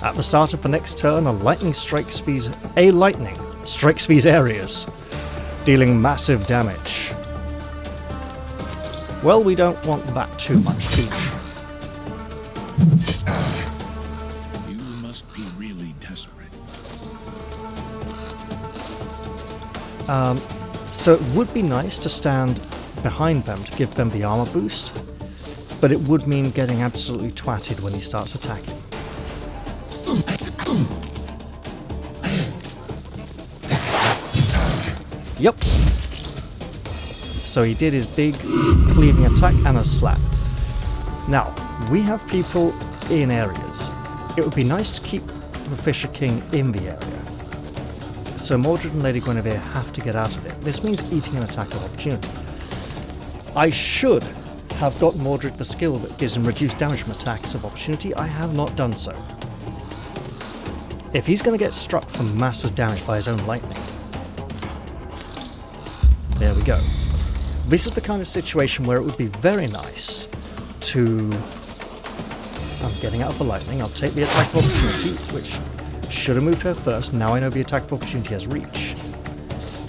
At the start of the next turn, a lightning strikes these areas, dealing massive damage. Well, we don't want that too much, do we? You must be really desperate. So it would be nice to stand behind them to give them the armor boost, but it would mean getting absolutely twatted when he starts attacking. Yep. So he did his big cleaving attack and a slap. Now, we have people in areas. It would be nice to keep the Fisher King in the area. So Mordred and Lady Guinevere have to get out of it. This means eating an attack of opportunity. I should have got Mordred the skill that gives him reduced damage from attacks of opportunity. I have not done so. If he's going to get struck for massive damage by his own lightning. There we go. This is the kind of situation where it would be very nice to... I'm getting out of the lightning. I'll take the attack of opportunity, which should have moved her first. Now I know the attack of opportunity has reach.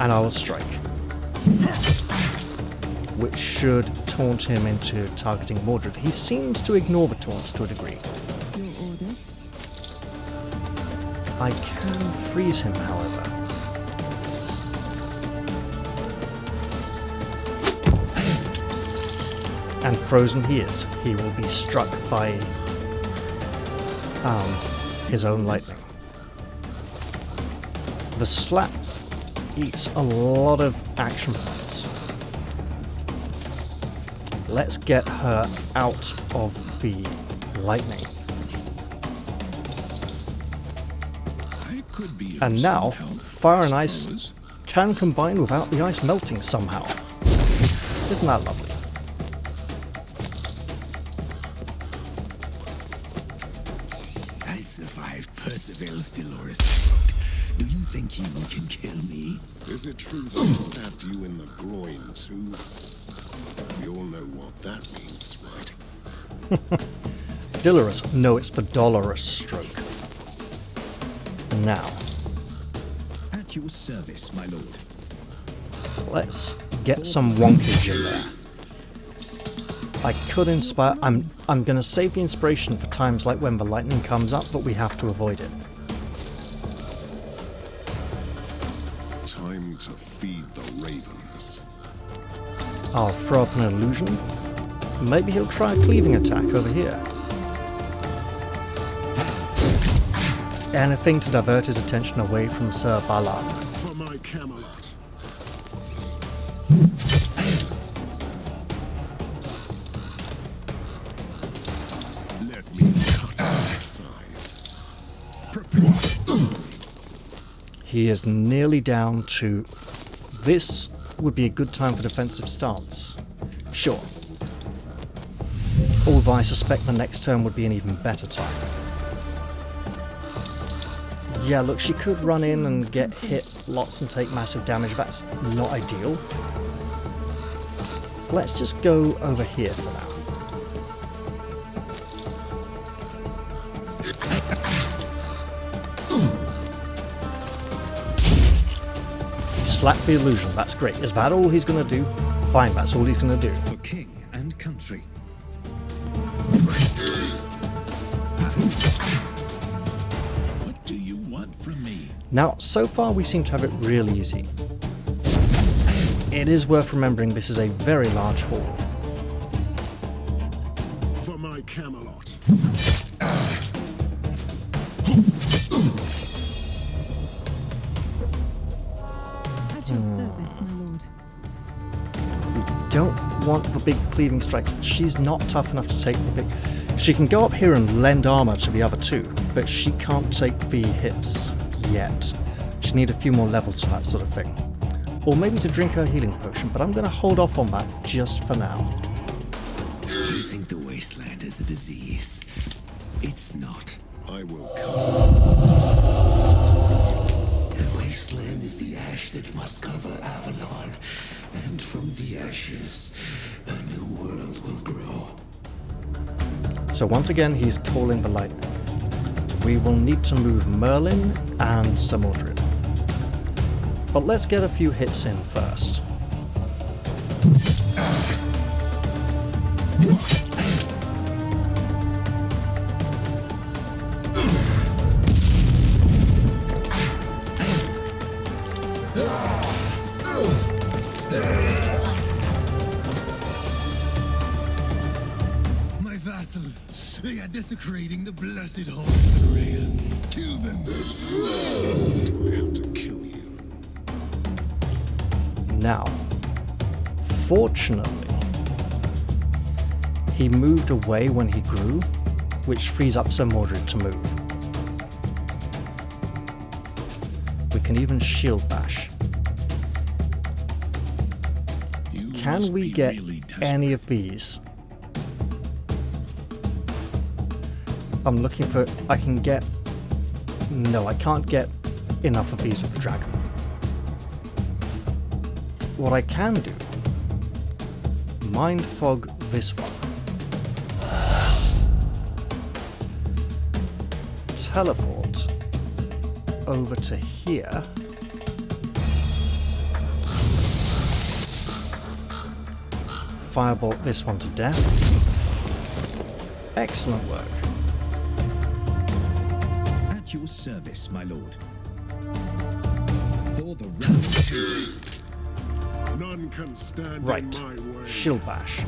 And I will strike. Which should taunt him into targeting Mordred. He seems to ignore the taunts to a degree. Your orders? I can freeze him, however. And frozen he is. He will be struck by his own lightning. The slap eats a lot of action points. Let's get her out of the lightning. I could be of And now, some help, fire I and ice suppose. can combine without the ice melting somehow. Isn't that lovely? I survived Percival's Dolores throat. Do you think you can kill me? Is it true that he stabbed you in the groin, too? We all know what that means, right? Dolorous. No, it's the dolorous stroke. Now, At your service, my lord. let's get some wonkage in there. I could inspire... I'm going to save the inspiration for times like when the lightning comes up, but we have to avoid it. Time to feed the ravens. I'll throw up an illusion. Maybe he'll try a cleaving attack over here. Anything to divert his attention away from Sir Balan. For my Camelot. Let me cut that size. Prepare. He is nearly down to... This would be a good time for defensive stance. Sure. Although I suspect the next turn would be an even better time. Yeah, look, she could run in and get hit lots and take massive damage. That's not ideal. Let's just go over here for now. Slap the illusion, that's great. Is that all he's going to do? Fine, that's all he's going to do. For king and country. What do you want from me? Now, so far we seem to have it real easy. It is worth remembering this is a very large hall. For my Camelot. At your service, my lord. Don't want the big cleaving strikes. She's not tough enough to take the big... She can go up here and lend armor to the other two, but she can't take the hits yet. She need a few more levels for that sort of thing. Or maybe to drink her healing potion, but I'm going to hold off on that just for now. You think the wasteland is a disease? It's not. I will cut. The wasteland is the ash that must cover Avalon, and from the ashes, a new world will grow. So once again, he's calling the lightning. We will need to move Merlin and Sir Mordred. But let's get a few hits in first. My vassals, they are desecrating the blessed hall of the Grail. Kill them. Do I have to kill you? Now, fortunately, he moved away when he grew, which frees up Sir Mordred to move. We can even shield bash. You Can must we be get really any desperate. of these? I'm looking for... I can get... No, I can't get enough of these with the dragon. What I can do... Mind fog this one. Teleport over to here. Firebolt this one to death. Excellent work. At your service, my lord. For the round two. None can stand Right. in my way. Shield bash.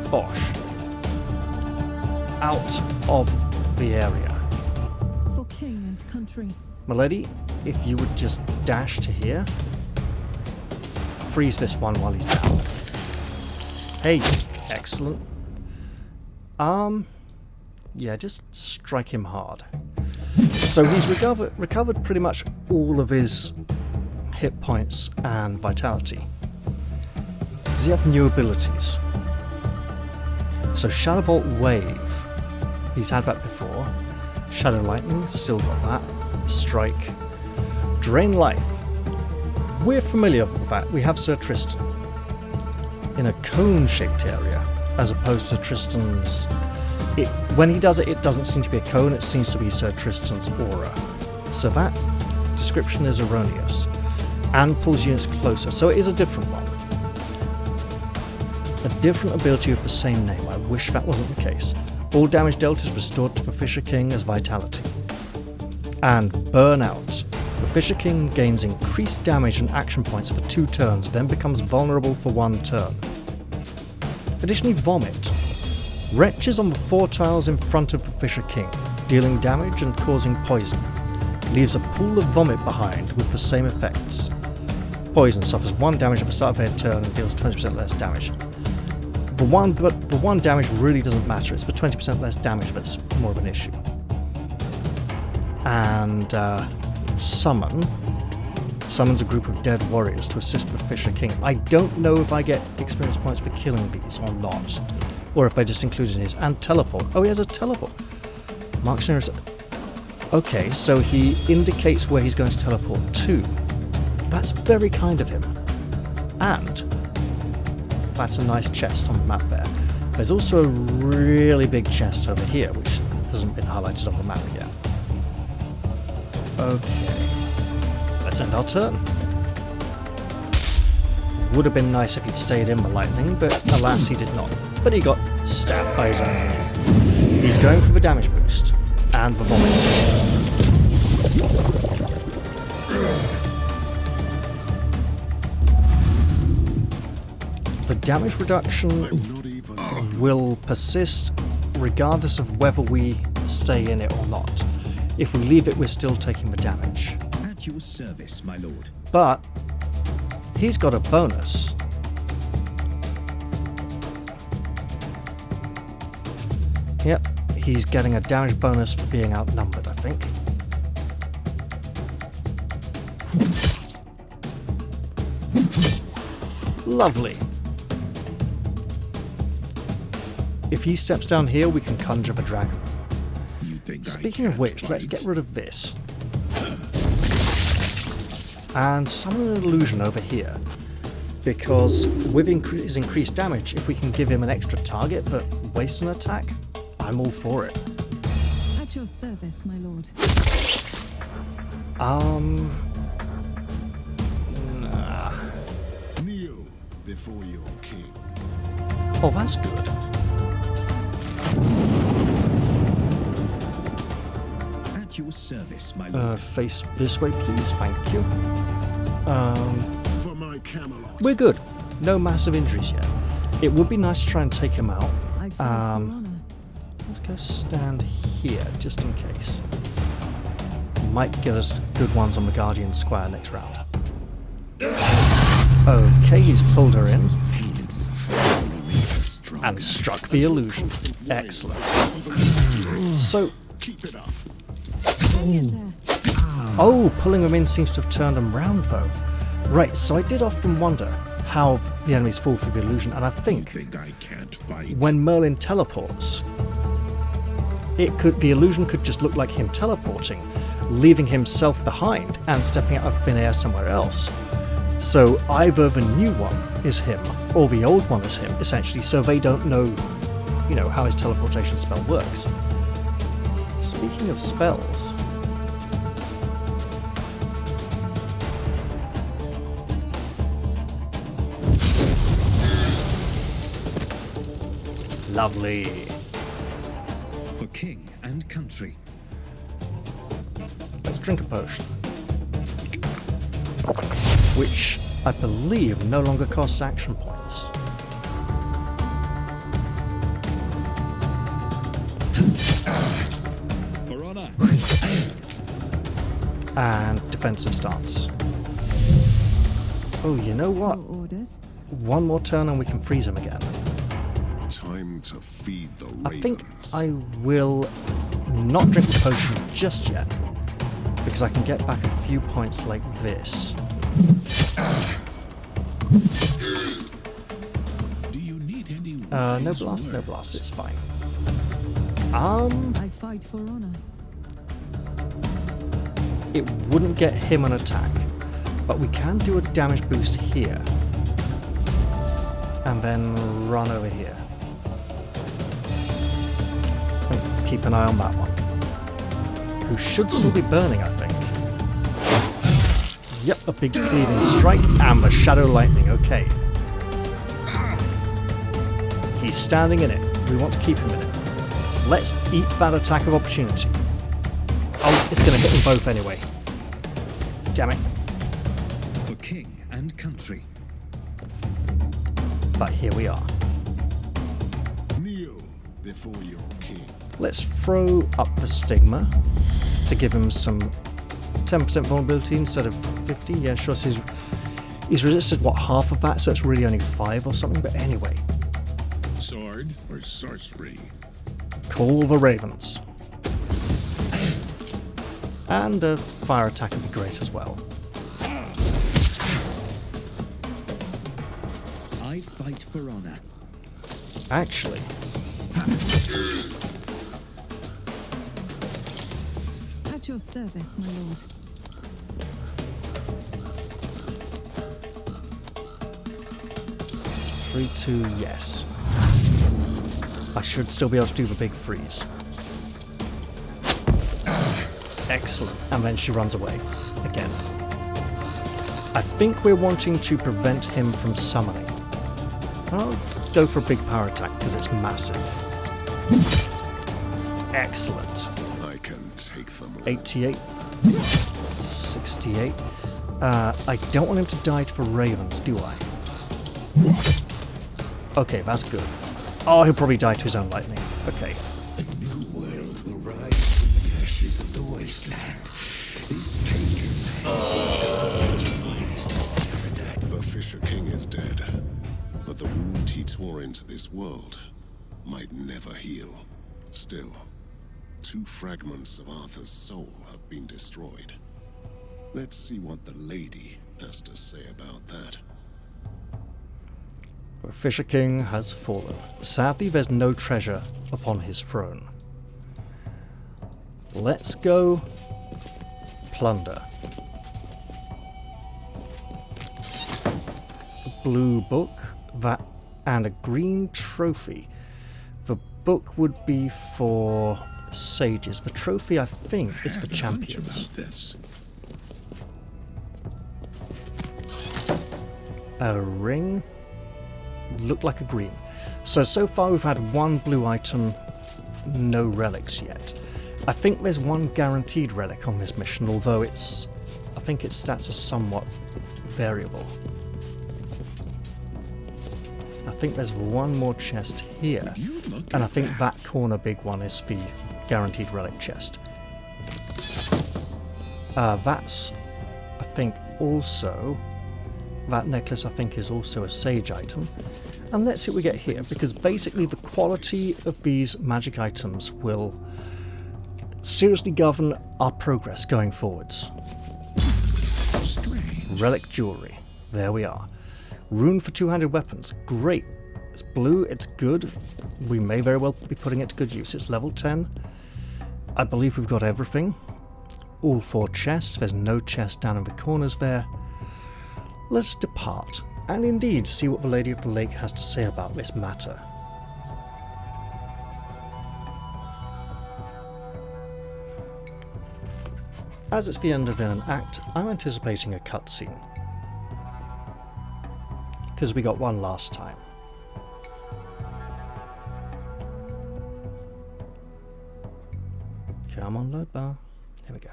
Bosh. Out of the area. For king and country. Milady, if you would just dash to here. Freeze this one while he's down. Hey, excellent. Yeah, just strike him hard. So he's recovered pretty much all of his hit points and vitality. Does he have new abilities? So Shadow Bolt Wave, he's had that before. Shadow Lightning, still got that. Strike. Drain Life. We're familiar with that. We have Sir Tristan in a cone-shaped area, as opposed to Tristan's... when he does it, it doesn't seem to be a cone, it seems to be Sir Tristan's aura. So that description is erroneous, and pulls units closer, so it is a different one. A different ability with the same name, I wish that wasn't the case. All damage dealt is restored to the Fisher King as vitality. And Burnout. The Fisher King gains increased damage and action points for 2 turns, then becomes vulnerable for 1 turn. Additionally, Vomit. Wretches on the 4 tiles in front of the Fisher King. dealing damage and causing poison. Leaves a pool of vomit behind with the same effects. Poison suffers 1 damage at the start of their turn and deals 20% less damage. The 1 damage really doesn't matter, it's the 20% less damage that's more of an issue. And summons a group of dead warriors to assist the Fisher King. I don't know if I get experience points for killing these or not, or if they just included in his. And teleport. Oh, he has a teleport. Marks near. Okay, so he indicates where he's going to teleport to. That's very kind of him. And that's a nice chest on the map there. There's also a really big chest over here, which hasn't been highlighted on the map yet. Okay. Let's end our turn. Would have been nice if he'd stayed in the lightning, but alas he did not. But he got stabbed by his own minion. He's going for the damage boost and the vomit. The damage reduction will persist regardless of whether we stay in it or not. If we leave it, we're still taking the damage. At your service, my lord. But he's got a bonus. Yep, he's getting a damage bonus for being outnumbered, I think. Lovely. If he steps down here, we can conjure the dragon. Speaking of which, let's get rid of this. And summon an illusion over here. Because with his increased damage, if we can give him an extra target but waste an attack, I'm all for it. At your service, my lord. Nah. Kneel before your king. Oh, that's good. At your service, my lord. Face this way, please. Thank you. For my Camelot. We're good. No massive injuries yet. It would be nice to try and take him out. I fight for honor. Let's go stand here, just in case. Might get us good ones on the Guardian Square next round. Okay, he's pulled her in. And struck the illusion. Excellent. So... Keep it up. Hang in there. Oh, pulling them in seems to have turned them round, though. Right, so I did often wonder how the enemies fall through the illusion, and I think I can't fight. when Merlin teleports, the illusion could just look like him teleporting, leaving himself behind and stepping out of thin air somewhere else. So either the new one is him, or the old one is him, essentially, so they don't know, how his teleportation spell works. Speaking of spells... Lovely. For king and country. Let's drink a potion. Which, I believe, no longer costs action points. For honor. And defensive stance. Oh, you know what? Your orders. One more turn and we can freeze him again. Time to feed the ravens. I think I will not drink the potion just yet, because I can get back a few points like this. Do you need any No wise blast, no words? blast, it's fine. I fight for honor. It wouldn't get him an attack, but we can do a damage boost here. And then run over here. And keep an eye on that one. Who should still be burning, I think. Yep, a big cleaving strike and the shadow lightning, okay. He's standing in it. We want to keep him in it. Let's eat that attack of opportunity. Oh, it's going to hit them both anyway. Damn it. For king and country. But here we are. Kneel before your king. Let's throw up the stigma to give him some 10% vulnerability instead of 50. Yeah, sure. So he's resisted, what, half of that? So it's really only 5 or something. But anyway. Sword or sorcery? Call the ravens. And a fire attack would be great as well. I fight for honor. Actually, At your service, my lord. three, 2, yes. I should still be able to do the big freeze. Excellent. And then she runs away again. I think we're wanting to prevent him from summoning. I'll go for a big power attack because it's massive. Excellent. I can take them all. 88. 68. I don't want him to die to the ravens, do I? Okay, that's good. Oh, he'll probably die to his own lightning. Okay. A new world will rise from the ashes of the wasteland. This pagan The Fisher King is dead, but the wound he tore into this world might never heal. Still, 2 fragments of Arthur's soul have been destroyed. Let's see what the lady has to say about that. The Fisher King has fallen. Sadly, there's no treasure upon his throne. Let's go plunder. A blue book, that, and a green trophy. The book would be for sages. The trophy, I think, is for Had a hunch champions. about this. A ring. Looked like a green. So far we've had 1 blue item, no relics yet. I think there's 1 guaranteed relic on this mission, although I think its stats are somewhat variable. I think there's 1 more chest here, You look and I at think that. that corner big one is the guaranteed relic chest. That's, I think, also... That necklace, I think, is also a sage item. And let's see what we get here, because basically the quality of these magic items will seriously govern our progress going forwards. Strange. Relic jewelry. There we are. Rune for 2-handed weapons. Great. It's blue, it's good. We may very well be putting it to good use. It's level 10. I believe we've got everything. All 4 chests. There's no chest down in the corners there. Let's depart, and indeed see what the Lady of the Lake has to say about this matter. As it's the end of an act, I'm anticipating a cutscene. Because we got one last time. Come on, load bar. Here we go.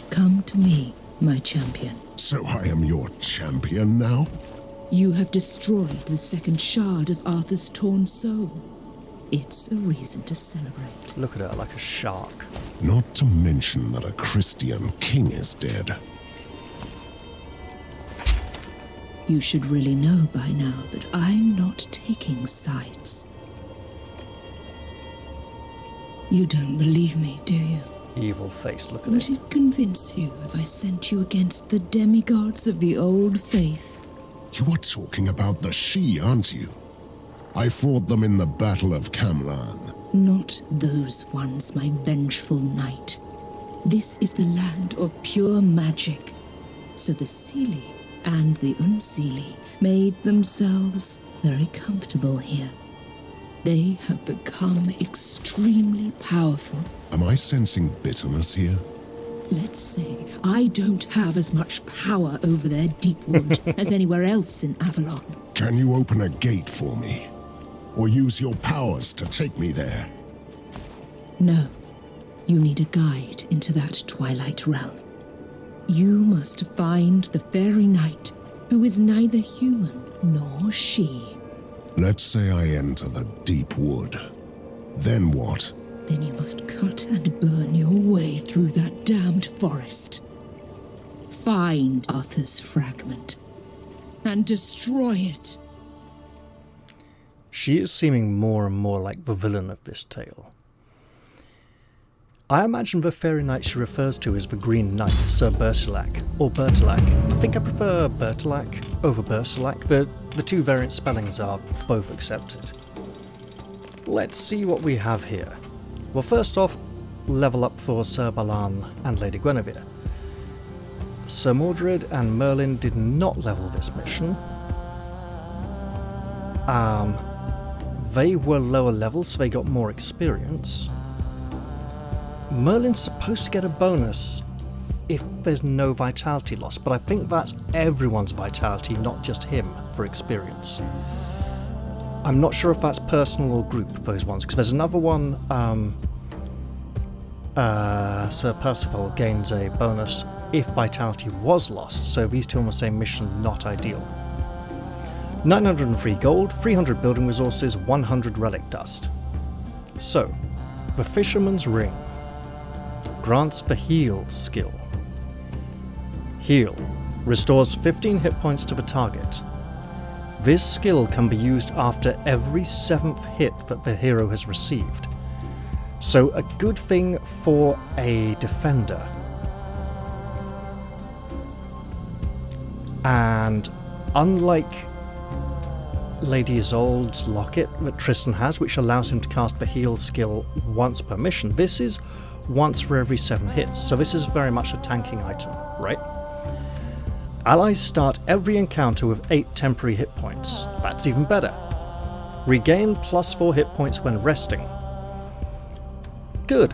Come to me, my champion. So I am your champion now? You have destroyed the second shard of Arthur's torn soul. It's a reason to celebrate. Look at her like a shark. Not to mention that a Christian king is dead. You should really know by now that I'm not taking sides. You don't believe me, do you? Evil face, look at Would it. it convince you if I sent you against the demigods of the old faith? You are talking about the She, aren't you? I fought them in the Battle of Camlan. Not those ones, my vengeful knight. This is the land of pure magic. So the Seelie and the Unseelie made themselves very comfortable here. They have become extremely powerful. Am I sensing bitterness here? Let's say I don't have as much power over their deep wood as anywhere else in Avalon. Can you open a gate for me? Or use your powers to take me there? No. You need a guide into that twilight realm. You must find the fairy knight, who is neither human nor she. Let's say I enter the deep wood. Then what? Then you must cut and burn your way through that damned forest. Find Arthur's fragment and destroy it. She is seeming more and more like the villain of this tale. I imagine the fairy knight she refers to as the Green Knight, Sir Bertilac, or Bertilac. I think I prefer Bertilac over Bertilac, but the two variant spellings are both accepted. Let's see what we have here. Well, first off, level up for Sir Balan and Lady Guinevere. Sir Mordred and Merlin did not level this mission. They were lower levels, so they got more experience. Merlin's supposed to get a bonus if there's no vitality loss, but I think that's everyone's vitality, not just him, for experience. I'm not sure if that's personal or group, those ones, because there's another one, Sir Percival gains a bonus if vitality was lost, so these two on the same mission, not ideal. 903 gold, 300 building resources, 100 relic dust. So, the Fisherman's Ring grants the heal skill. Heal restores 15 hit points to the target. This skill can be used after every 7th hit that the hero has received. So a good thing for a defender. And unlike Lady Isolde's locket that Tristan has, which allows him to cast the heal skill once per mission, this is once for every 7 hits, so this is very much a tanking item, right? Allies start every encounter with 8 temporary hit points. That's even better. Regain +4 hit points when resting. Good.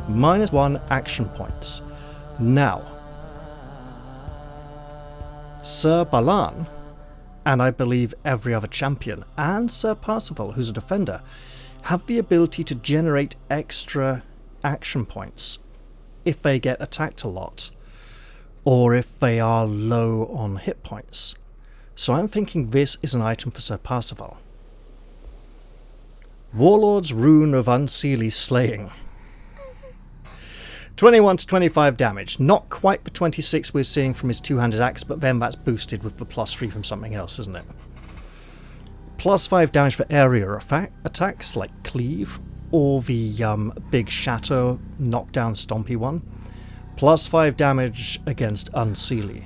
-1 action points. Now, Sir Balan, and I believe every other champion, and Sir Percival, who's a defender, have the ability to generate extra action points if they get attacked a lot, or if they are low on hit points. So I'm thinking this is an item for Sir Percival. Warlord's Rune of Unseelie Slaying. 21 to 25 damage. Not quite the 26 we're seeing from his two-handed axe, but then that's boosted with the +3 from something else, isn't it? +5 damage for area attacks like Cleave, or the big Shatter knockdown stompy one. +5 damage against Unseelie.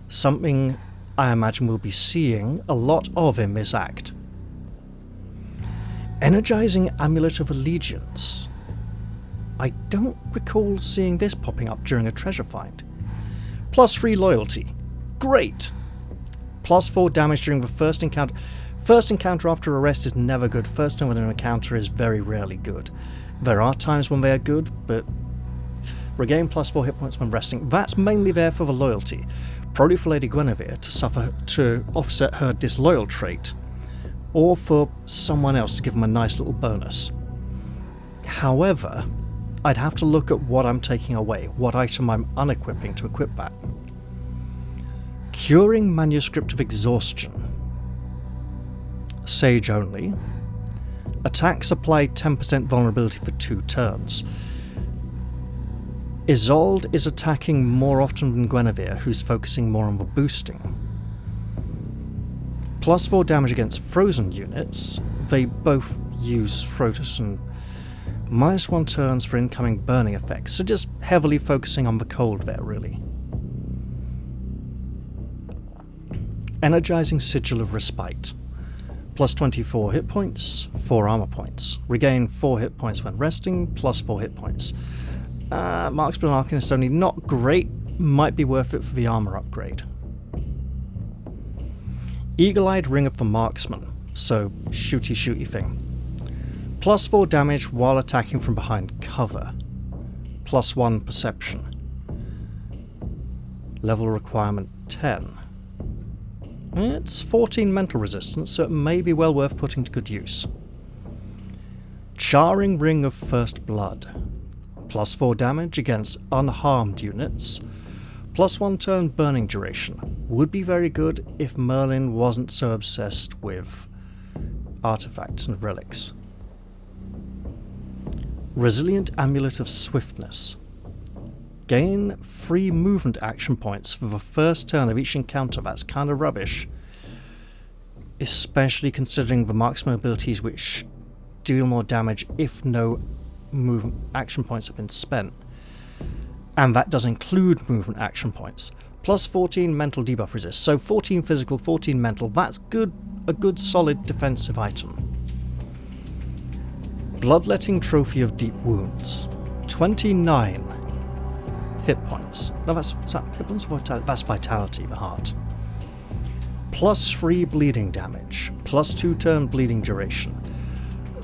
Something I imagine we'll be seeing a lot of in this act. Energizing Amulet of Allegiance. I don't recall seeing this popping up during a treasure find. +3 loyalty. Great! +4 damage during the first encounter. First encounter after arrest is never good. First time with an encounter is very rarely good. There are times when they are good, but regain +4 hit points when resting. That's mainly there for the loyalty. Probably for Lady Guinevere to offset her disloyal trait, or for someone else to give them a nice little bonus. However, I'd have to look at what I'm taking away, what item I'm unequipping to equip that. Curing Manuscript of Exhaustion. Sage only. Attacks apply 10% vulnerability for 2 turns. Isolde is attacking more often than Guinevere, who's focusing more on the boosting. +4 damage against frozen units. They both use Frozen. -1 turns for incoming burning effects, so just heavily focusing on the cold there, really. Energizing Sigil of Respite. +24 hit points, 4 armor points. Regain 4 hit points when resting, +4 hit points. Marksman Arcanist only, not great, might be worth it for the armor upgrade. Eagle-Eyed Ring of the Marksman, so shooty thing. +4 damage while attacking from behind cover. +1 perception. Level requirement 10. It's 14 mental resistance, so it may be well worth putting to good use. Charring Ring of First Blood. +4 damage against unharmed units. +1 turn burning duration. Would be very good if Merlin wasn't so obsessed with artifacts and relics. Resilient Amulet of Swiftness. Gain 3 movement action points for the first turn of each encounter. That's kind of rubbish, especially considering the marksman abilities which deal more damage if no movement action points have been spent. And that does include movement action points. +14 mental debuff resist. So 14 physical, 14 mental. That's good. A good solid defensive item. Bloodletting Trophy of Deep Wounds. 29 hit points. No, is that hit points or vitality? That's vitality, the heart. +3 bleeding damage. +2 turn bleeding duration.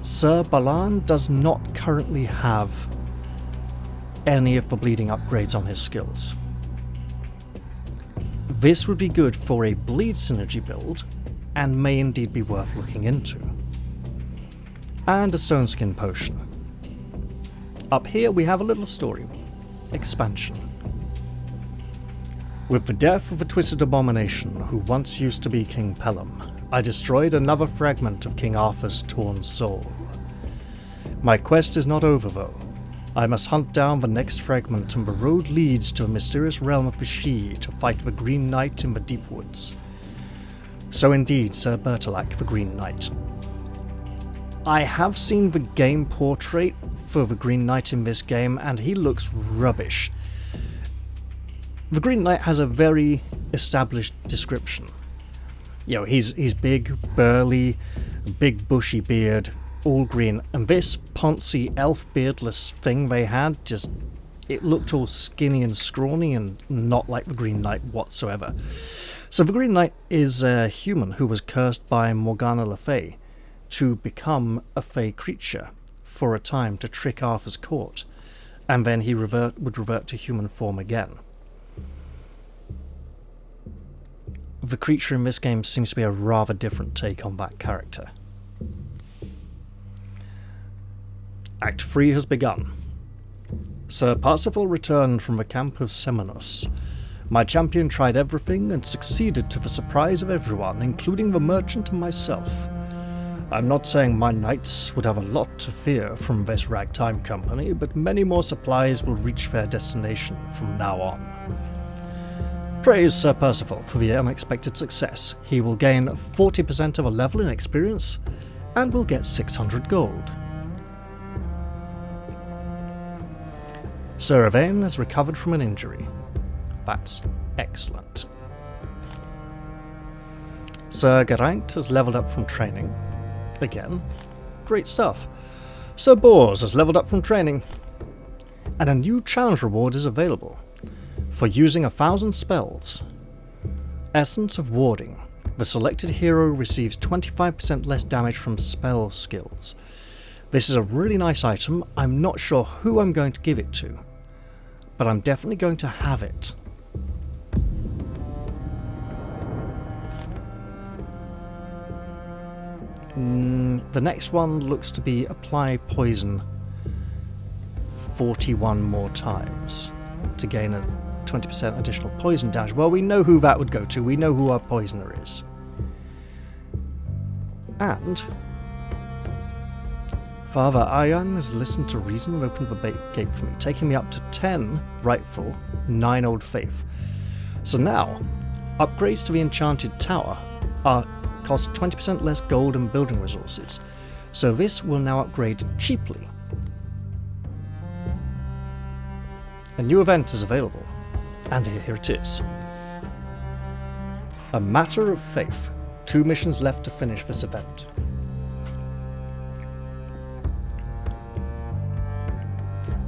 Sir Balan does not currently have any of the bleeding upgrades on his skills. This would be good for a bleed synergy build, and may indeed be worth looking into. And a stone skin potion. Up here we have a little story. Expansion. With the death of the Twisted Abomination, who once used to be King Pelham, I destroyed another fragment of King Arthur's torn soul. My quest is not over though. I must hunt down the next fragment, and the road leads to a mysterious realm of the Sidhe to fight the Green Knight in the deep woods. So indeed, Sir Bertilac, the Green Knight. I have seen the game portrait for the Green Knight in this game, and he looks rubbish. The Green Knight has a very established description. You know, he's big, burly, big bushy beard, all green, and this poncy elf beardless thing they had, just, it looked all skinny and scrawny and not like the Green Knight whatsoever. So the Green Knight is a human who was cursed by Morgana Le Fay to become a fey creature for a time to trick Arthur's court, and then he would revert to human form again. The creature in this game seems to be a rather different take on that character. Act 3 has begun. Sir Parsifal returned from the camp of Seminus. My champion tried everything and succeeded to the surprise of everyone, including the merchant and myself. I'm not saying my knights would have a lot to fear from this ragtime company, but many more supplies will reach their destination from now on. Praise Sir Percival for the unexpected success. He will gain 40% of a level in experience and will get 600 gold. Sir Yvain has recovered from an injury. That's excellent. Sir Geraint has leveled up from training. Again, great stuff. Sir Bors has leveled up from training. And a new challenge reward is available for using 1,000 spells. Essence of Warding. The selected hero receives 25% less damage from spell skills. This is a really nice item. I'm not sure who I'm going to give it to, but I'm definitely going to have it. The next one looks to be apply poison 41 more times to gain a 20% additional poison damage. Well, we know who that would go to. We know who our poisoner is. And Father Ion has listened to reason and opened the gate for me, taking me up to 10 rightful, 9 old faith. So now, upgrades to the Enchanted Tower cost 20% less gold and building resources. So this will now upgrade cheaply. A new event is available, and here it is. A Matter of Faith. 2 missions left to finish this event.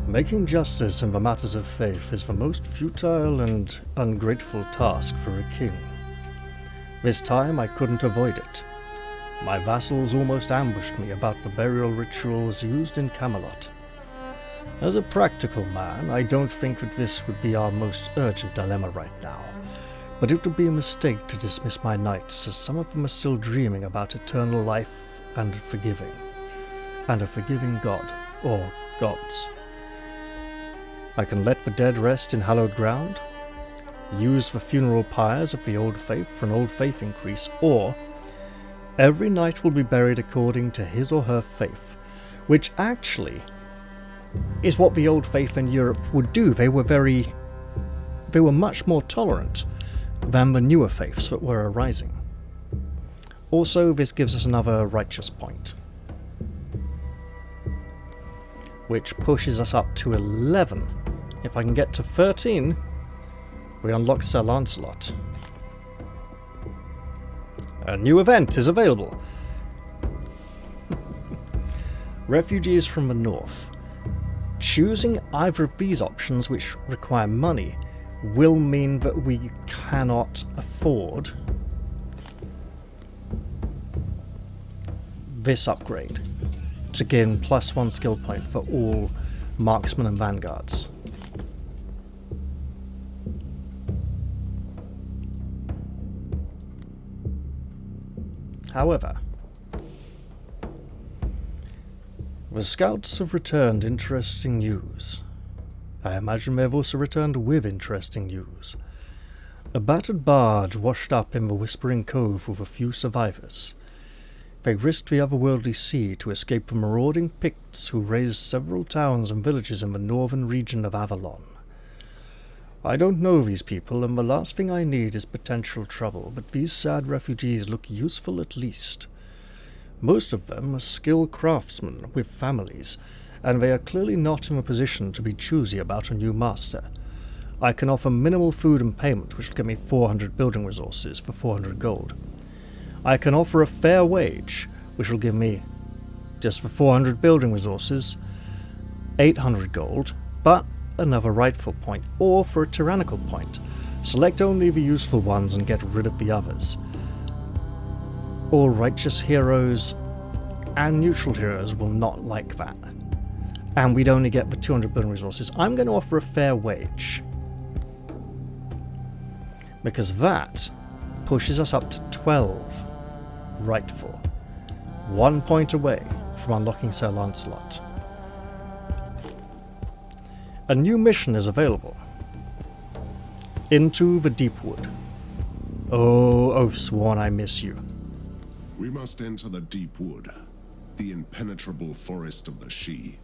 Making justice in the matters of faith is the most futile and ungrateful task for a king. This time I couldn't avoid it. My vassals almost ambushed me about the burial rituals used in Camelot. As a practical man, I don't think that this would be our most urgent dilemma right now, but it would be a mistake to dismiss my knights, as some of them are still dreaming about eternal life and a forgiving God, or gods. I can let the dead rest in hallowed ground, use the funeral pyres of the old faith for an old faith increase, or every knight will be buried according to his or her faith, which actually is what the old faith in Europe would do. They were much more tolerant than the newer faiths that were arising. Also, this gives us another righteous point, which pushes us up to 11. If I can get to 13, we unlock Sir Lancelot. A new event is available. Refugees from the north. Choosing either of these options, which require money, will mean that we cannot afford this upgrade to gain +1 skill point for all marksmen and vanguards. However, the scouts have returned interesting news. I imagine they've also returned with interesting news. A battered barge washed up in the Whispering Cove with a few survivors. They risked the otherworldly sea to escape the marauding Picts who razed several towns and villages in the northern region of Avalon. I don't know these people, and the last thing I need is potential trouble, but these sad refugees look useful at least. Most of them are skilled craftsmen with families, and they are clearly not in a position to be choosy about a new master. I can offer minimal food and payment, which will give me 400 building resources for 400 gold. I can offer a fair wage, which will give me, just for 400 building resources, 800 gold, but another rightful point, or for a tyrannical point. Select only the useful ones and get rid of the others. All righteous heroes and neutral heroes will not like that. And we'd only get the 200 building resources. I'm going to offer a fair wage, because that pushes us up to 12 rightful. 1 point away from unlocking Sir Lancelot. A new mission is available. Into the Deep Wood. Oh, Oathsworn, I miss you. We must enter the Deep Wood, the impenetrable forest of the Sidhe.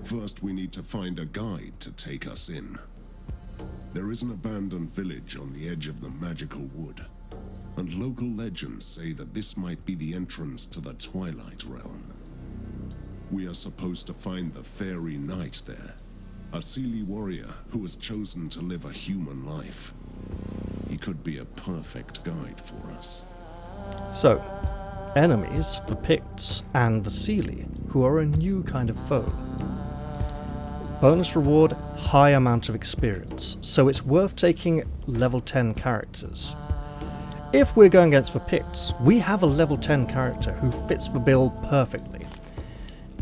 First, we need to find a guide to take us in. There is an abandoned village on the edge of the magical wood, and local legends say that this might be the entrance to the Twilight Realm. We are supposed to find the fairy knight there, a Seelie warrior who has chosen to live a human life. He could be a perfect guide for us. So, enemies, the Picts, and the Seelie, who are a new kind of foe. Bonus reward, high amount of experience, so it's worth taking level 10 characters. If we're going against the Picts, we have a level 10 character who fits the bill perfectly.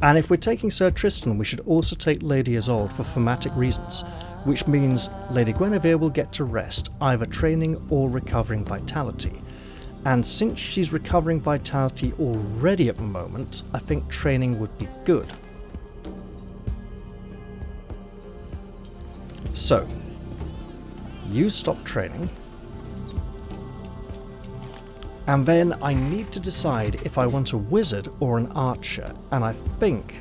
And if we're taking Sir Tristan, we should also take Lady Isolde for thematic reasons, which means Lady Guinevere will get to rest, either training or recovering vitality. And since she's recovering vitality already at the moment, I think training would be good. So, you stop training, and then I need to decide if I want a wizard or an archer, and I think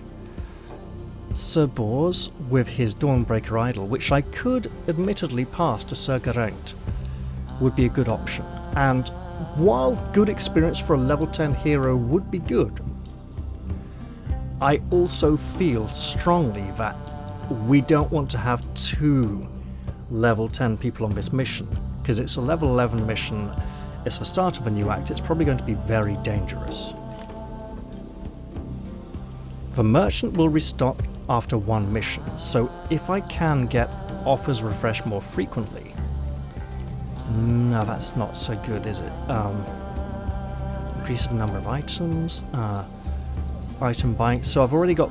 Sir Bors with his Dawnbreaker Idol, which I could admittedly pass to Sir Geraint, would be a good option. And while good experience for a level 10 hero would be good, I also feel strongly that we don't want to have 2 level 10 people on this mission, because it's a level 11 mission. It's the start of a new act, it's probably going to be very dangerous. The merchant will restock after 1 mission, so if I can get offers refreshed more frequently... No, that's not so good, is it? Increase the number of items, item buying, so I've already got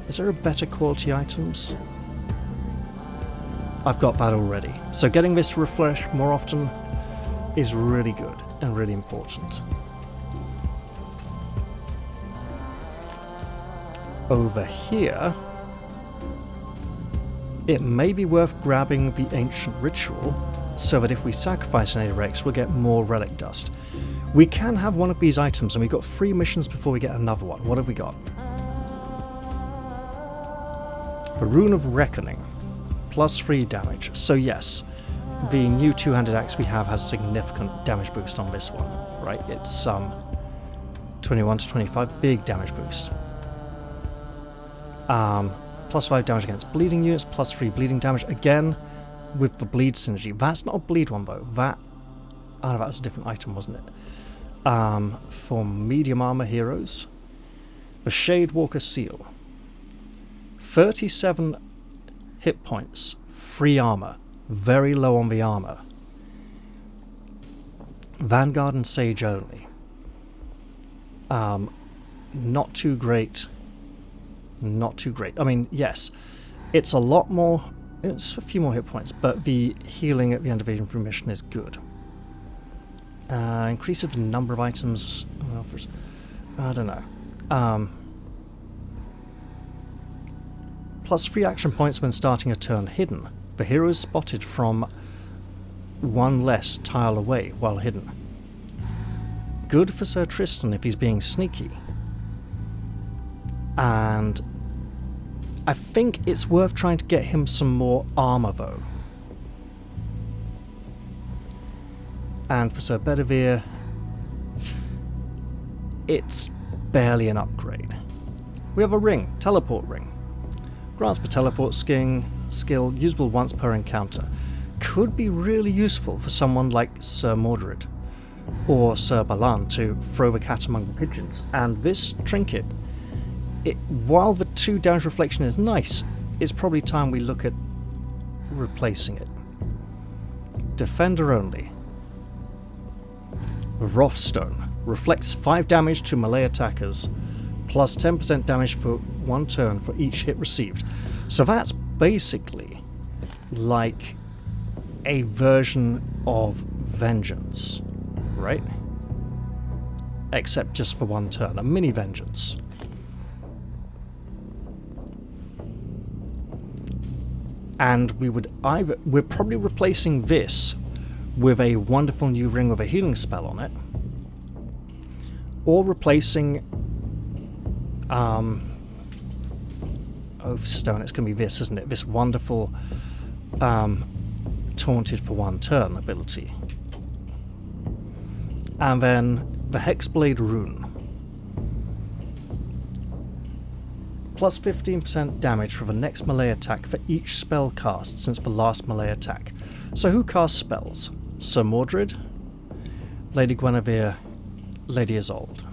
Is there a better quality items? I've got that already. So getting this to refresh more often is really good and really important. Over here, it may be worth grabbing the ancient ritual so that if we sacrifice an Rex, we'll get more relic dust. We can have one of these items, and we've got 3 missions before we get another one. What have we got? The Rune of Reckoning, plus 3 damage. So yes, the new two-handed axe we have has significant damage boost on this one, right? It's 21 to 25, big damage boost. Plus 5 damage against bleeding units, plus 3 bleeding damage, again with the bleed synergy. That's not a bleed one though, that was a different item, wasn't it? For medium armor heroes, the Shade Walker Seal, 37 hit points, 3 armor, very low on the armor. Vanguard and Sage only. Not too great. Not too great. I mean, yes, it's a lot more, it's a few more hit points, but the healing at the end of each mission is good. Increases the number of items, I don't know. Plus 3 action points when starting a turn hidden. The hero is spotted from 1 less tile away while hidden. Good for Sir Tristan if he's being sneaky. And I think it's worth trying to get him some more armor though. And for Sir Bedivere, it's barely an upgrade. We have a ring, teleport ring. Grants the teleport skill, usable once per encounter. Could be really useful for someone like Sir Mordred or Sir Balan to throw the cat among the pigeons. And this trinket, while the 2 damage reflection is nice, it's probably time we look at replacing it. Defender only. Wrathstone reflects 5 damage to melee attackers, plus 10% damage for 1 turn for each hit received. So that's basically like a version of Vengeance, right? Except just for 1 turn, a mini Vengeance. And we're probably replacing this with a wonderful new ring with a healing spell on it, or replacing Oathstone. It's going to be this, isn't it? This wonderful taunted for 1 turn ability. And then the Hexblade Rune. Plus 15% damage for the next melee attack for each spell cast since the last melee attack. So who casts spells? Sir Mordred, Lady Guinevere, Lady Isolde.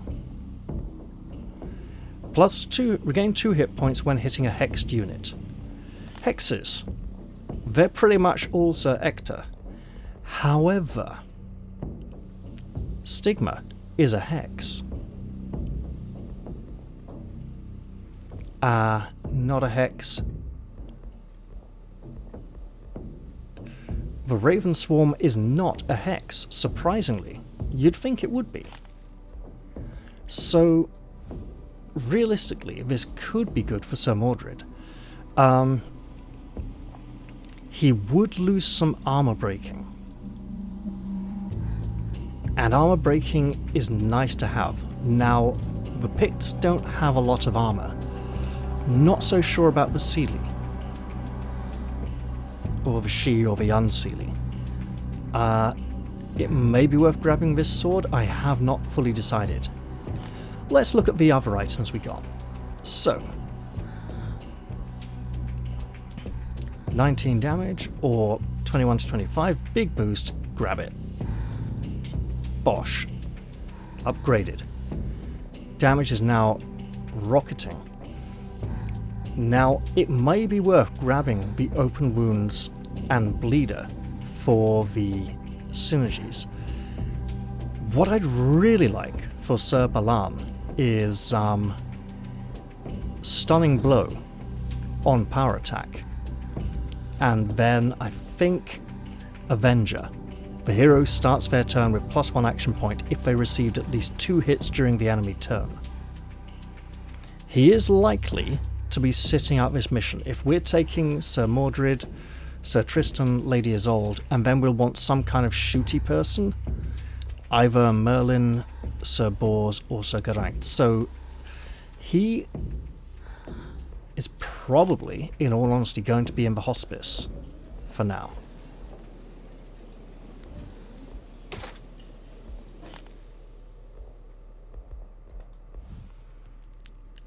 Plus 2, regain 2 hit points when hitting a hexed unit. Hexes, they're pretty much all Sir Ector. However, Stigma is a hex. Not a hex. The Raven Swarm is not a hex, surprisingly. You'd think it would be. So, realistically, this could be good for Sir Mordred. He would lose some armor breaking. And armor breaking is nice to have. Now, the Picts don't have a lot of armor. Not so sure about the Seelie. Or the She or the Unseelie. It may be worth grabbing this sword, I have not fully decided. Let's look at the other items we got. So, 19 damage or 21 to 25, big boost, grab it. Bosh. Upgraded. Damage is now rocketing. Now, it may be worth grabbing the open wounds and bleeder for the synergies. What I'd really like for Sir Balan is stunning blow on power attack. And then I think Avenger. The hero starts their turn with +1 action point if they received at least 2 hits during the enemy turn. He is likely to be sitting out this mission. If we're taking Sir Mordred, Sir Tristan, Lady Isolde, and then we'll want some kind of shooty person, either Merlin, Sir Bors, or Sir Geraint. So he is probably, in all honesty, going to be in the hospice for now.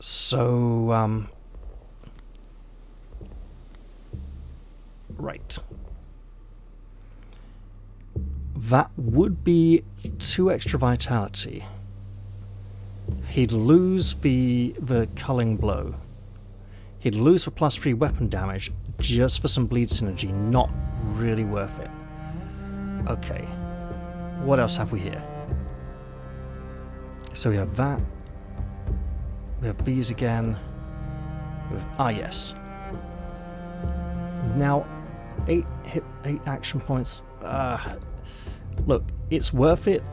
So, right. That would be 2 extra vitality. He'd lose the culling blow. He'd lose the +3 weapon damage just for some bleed synergy. Not really worth it. Okay. What else have we here? So we have that. We have these again. Yes. Now, 8 action points. Look, it's worth it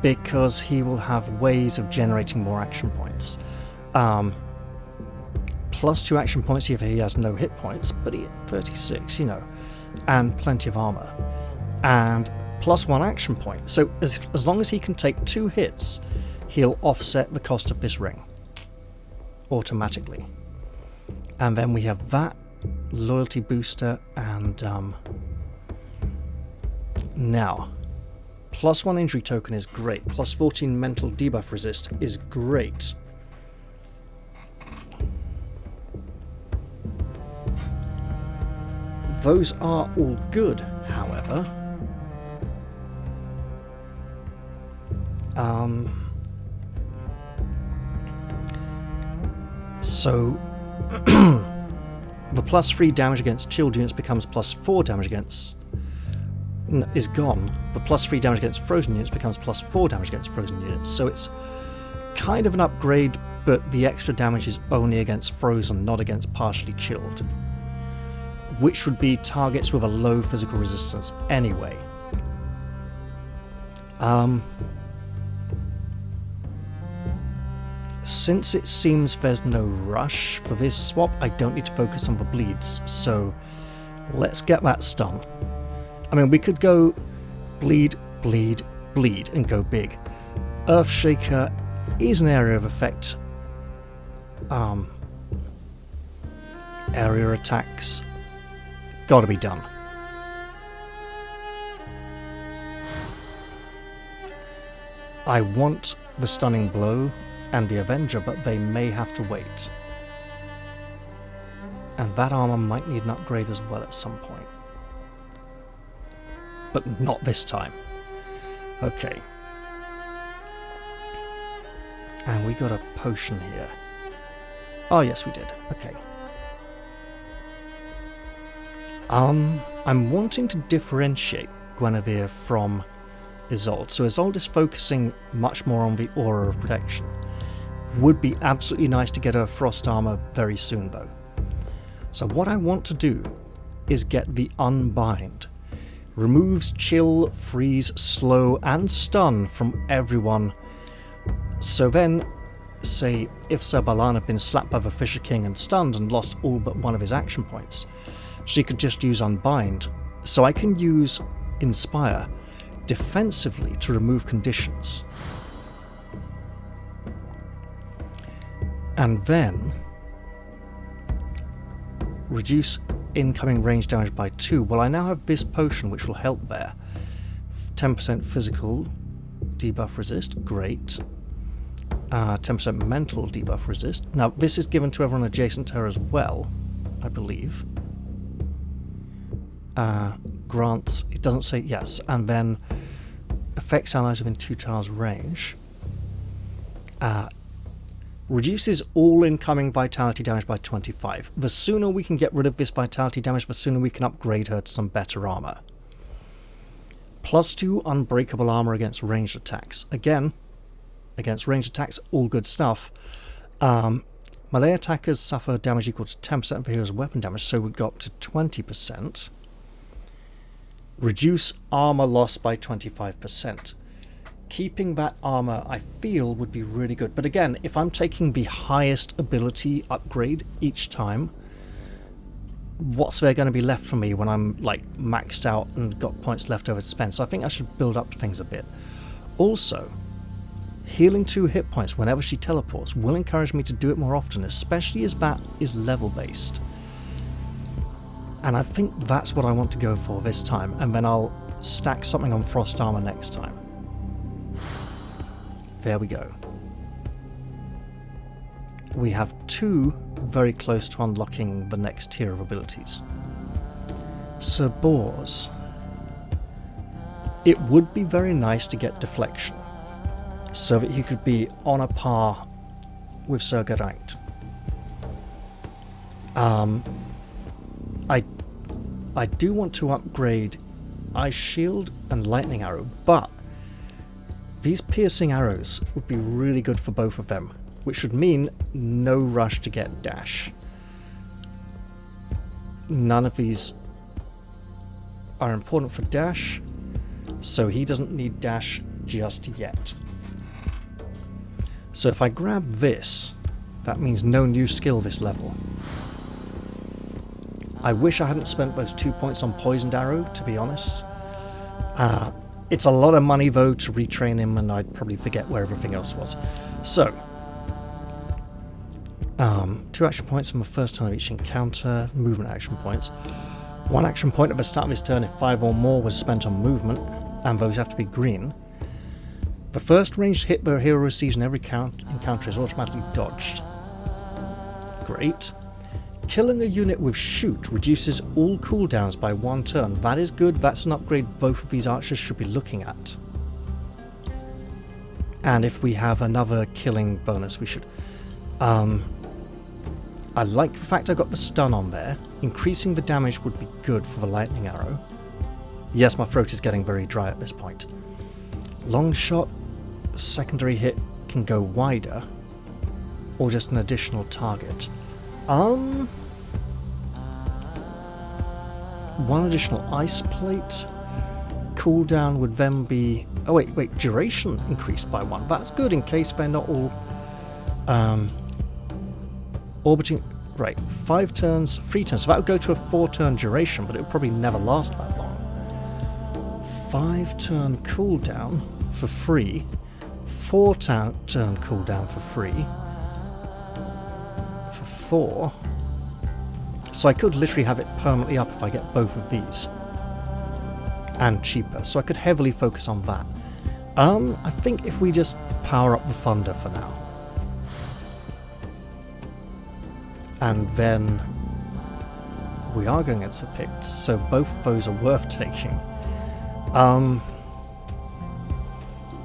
because he will have ways of generating more action points. +2 action points if he has no hit points, but he had 36, you know, and plenty of armor. And +1 action point. So as long as he can take 2 hits, he'll offset the cost of this ring automatically. And then we have that loyalty booster, and now +1 injury token is great, +14 mental debuff resist is great. Those are all good, however. So the +3 damage against chilled units becomes +4 damage against is gone. The +3 damage against frozen units becomes +4 damage against frozen units. So it's kind of an upgrade, but the extra damage is only against frozen, not against partially chilled, which would be targets with a low physical resistance anyway. Since it seems there's no rush for this swap, I don't need to focus on the bleeds, so let's get that stun. I mean, we could go bleed, bleed, bleed, and go big. Earthshaker is an area of effect. Area attacks gotta be done. I want the stunning blow and the Avenger, but they may have to wait. And that armor might need an upgrade as well at some point. But not this time. Okay. And we got a potion here. Oh yes, we did. Okay. I'm wanting to differentiate Guinevere from Isolde. So Isolde is focusing much more on the aura of protection. Would be absolutely nice to get her frost armor very soon though. So what I want to do is get the Unbind. Removes chill, freeze, slow, and stun from everyone. So then, say, if Sir Balan had been slapped by the Fisher King and stunned and lost all but one of his action points, she could just use Unbind. So I can use Inspire defensively to remove conditions. And then reduce incoming range damage by 2. Well, I now have this potion which will help there. 10% physical debuff resist, great. 10% mental debuff resist. Now, this is given to everyone adjacent to her as well, I believe. Grants, it doesn't say yes, and then affects allies within 2 tiles range. Reduces all incoming vitality damage by 25. The sooner we can get rid of this vitality damage, the sooner we can upgrade her to some better armor. +2 unbreakable armor against ranged attacks. Again, against ranged attacks, all good stuff. Melee attackers suffer damage equal to 10% of the hero's weapon damage, so we go up to 20%. Reduce armor loss by 25%. Keeping that armor, I feel, would be really good. But again, if I'm taking the highest ability upgrade each time, what's there going to be left for me when I'm like maxed out and got points left over to spend? So I think I should build up things a bit. Also, healing 2 hit points whenever she teleports will encourage me to do it more often, especially as that is level based. And I think that's what I want to go for this time, and then I'll stack something on frost armor next time. There we go. We have 2 very close to unlocking the next tier of abilities. Sir Bors. It would be very nice to get deflection, so that he could be on a par with Sir Geraint. I do want to upgrade Ice Shield and Lightning Arrow, but these piercing arrows would be really good for both of them, which should mean no rush to get dash. None of these are important for dash, so he doesn't need dash just yet. So if I grab this, that means no new skill this level. I wish I hadn't spent those 2 points on Poisoned Arrow, to be honest. It's a lot of money though to retrain him, and I'd probably forget where everything else was. So, 2 action points on the first turn of each encounter, movement action points. 1 action point at the start of his turn if 5 or more was spent on movement, and those have to be green. The first ranged hit the hero receives in every encounter is automatically dodged. Great. Killing a unit with shoot reduces all cooldowns by 1 turn. That is good. That's an upgrade both of these archers should be looking at. And if we have another killing bonus, we should... I like the fact I got the stun on there. Increasing the damage would be good for the lightning arrow. Yes, my throat is getting very dry at this point. Long shot, secondary hit can go wider, or just an additional target. 1 additional ice plate. Cooldown would then be... Oh wait, duration increased by 1. That's good in case they're not all orbiting... Right, 5 turns, 3 turns. So that would go to a 4-turn duration, but it would probably never last that long. 5-turn cooldown for free. 4-turn cooldown for free. For 4. So I could literally have it permanently up if I get both of these. And cheaper. So I could heavily focus on that. I think if we just power up the thunder for now. And then we are going against the Picts, so both of those are worth taking.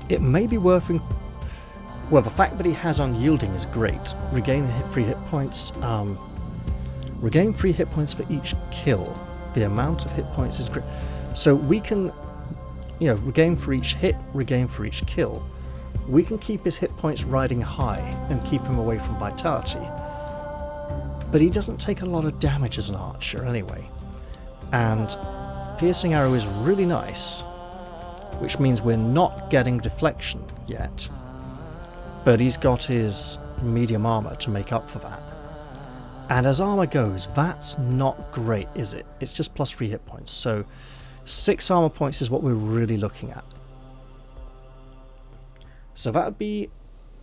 It may be worth... Well, the fact that he has Unyielding is great. Regain 3 hit points. Regain 3 hit points for each kill. The amount of hit points is great. So we can, regain for each hit, regain for each kill. We can keep his hit points riding high and keep him away from vitality. But he doesn't take a lot of damage as an archer anyway. And Piercing Arrow is really nice, which means we're not getting deflection yet. But he's got his medium armor to make up for that. And as armor goes, that's not great, is it? It's just plus 3 hit points. So 6 armor points is what we're really looking at. So that would be...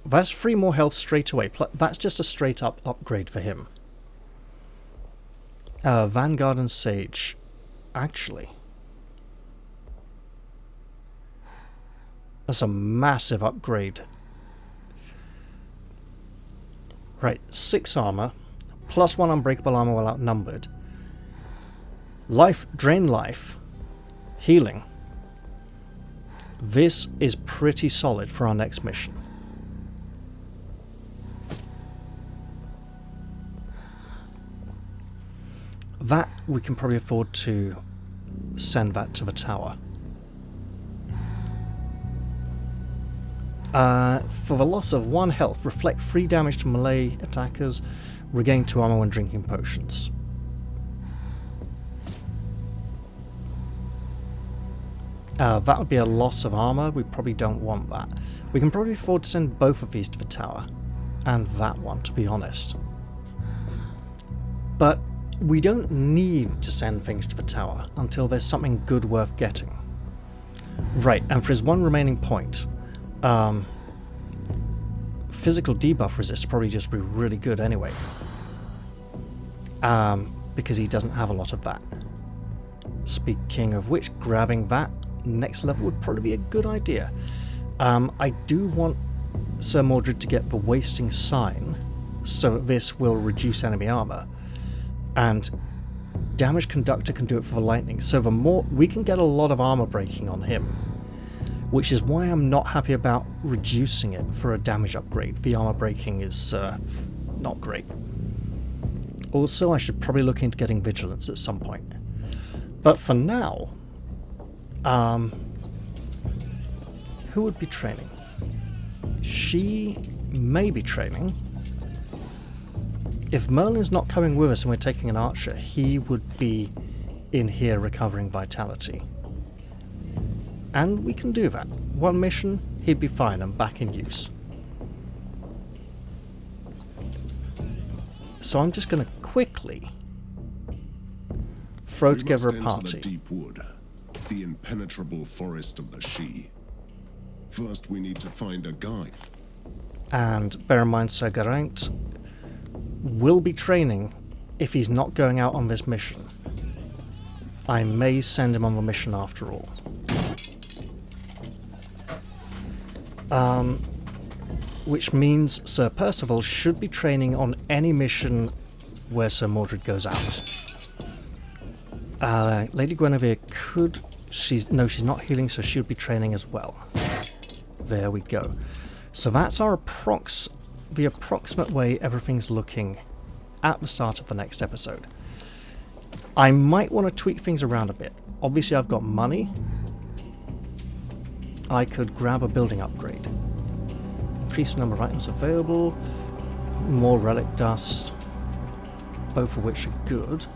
That's 3 more health straight away. That's just a straight up upgrade for him. Vanguard and Sage. Actually, that's a massive upgrade. Right, 6 armor, plus 1 unbreakable armor while outnumbered. Life, drain life, healing. This is pretty solid for our next mission. That we can probably afford to send that to the tower. For the loss of 1 health, reflect 3 damage to melee attackers, regain 2 armor when drinking potions. That would be a loss of armor. We probably don't want that. We can probably afford to send both of these to the tower. And that one, to be honest. But we don't need to send things to the tower until there's something good worth getting. Right, and for his 1 remaining point, physical debuff resist will probably just be really good anyway. Because he doesn't have a lot of that. Speaking of which, grabbing that next level would probably be a good idea. I do want Sir Mordred to get the wasting sign, so that this will reduce enemy armor. And damage conductor can do it for the lightning, so the more we can get a lot of armor breaking on him, which is why I'm not happy about reducing it for a damage upgrade. The armor breaking is not great. Also, I should probably look into getting vigilance at some point. But for now, who would be training? She may be training. If Merlin's not coming with us and we're taking an archer, he would be in here recovering vitality. And we can do that. 1 mission, he'd be fine and back in use. So I'm just going to quickly throw together a party. The deep wood, the impenetrable forest of the Sidhe. First, we need to find a guide. And bear in mind, Sir Geraint will be training if he's not going out on this mission. I may send him on the mission after all. Which means Sir Percival should be training on any mission where Sir Mordred goes out. Lady Guinevere could... No, she's not healing, so she would be training as well. There we go. So that's our the approximate way everything's looking at the start of the next episode. I might want to tweak things around a bit. Obviously I've got money. I could grab a building upgrade. Increase the number of items available. More relic dust. Both of which are good.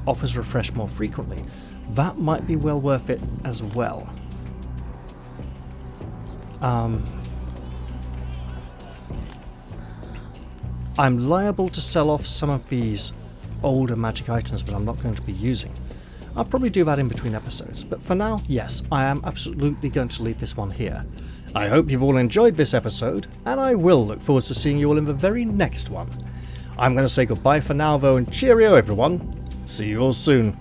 Offers refresh more frequently. That might be well worth it as well. I'm liable to sell off some of these older magic items that I'm not going to be using. I'll probably do that in between episodes, but for now, yes, I am absolutely going to leave this one here. I hope you've all enjoyed this episode, and I will look forward to seeing you all in the very next one. I'm going to say goodbye for now though, and cheerio everyone. See you all soon.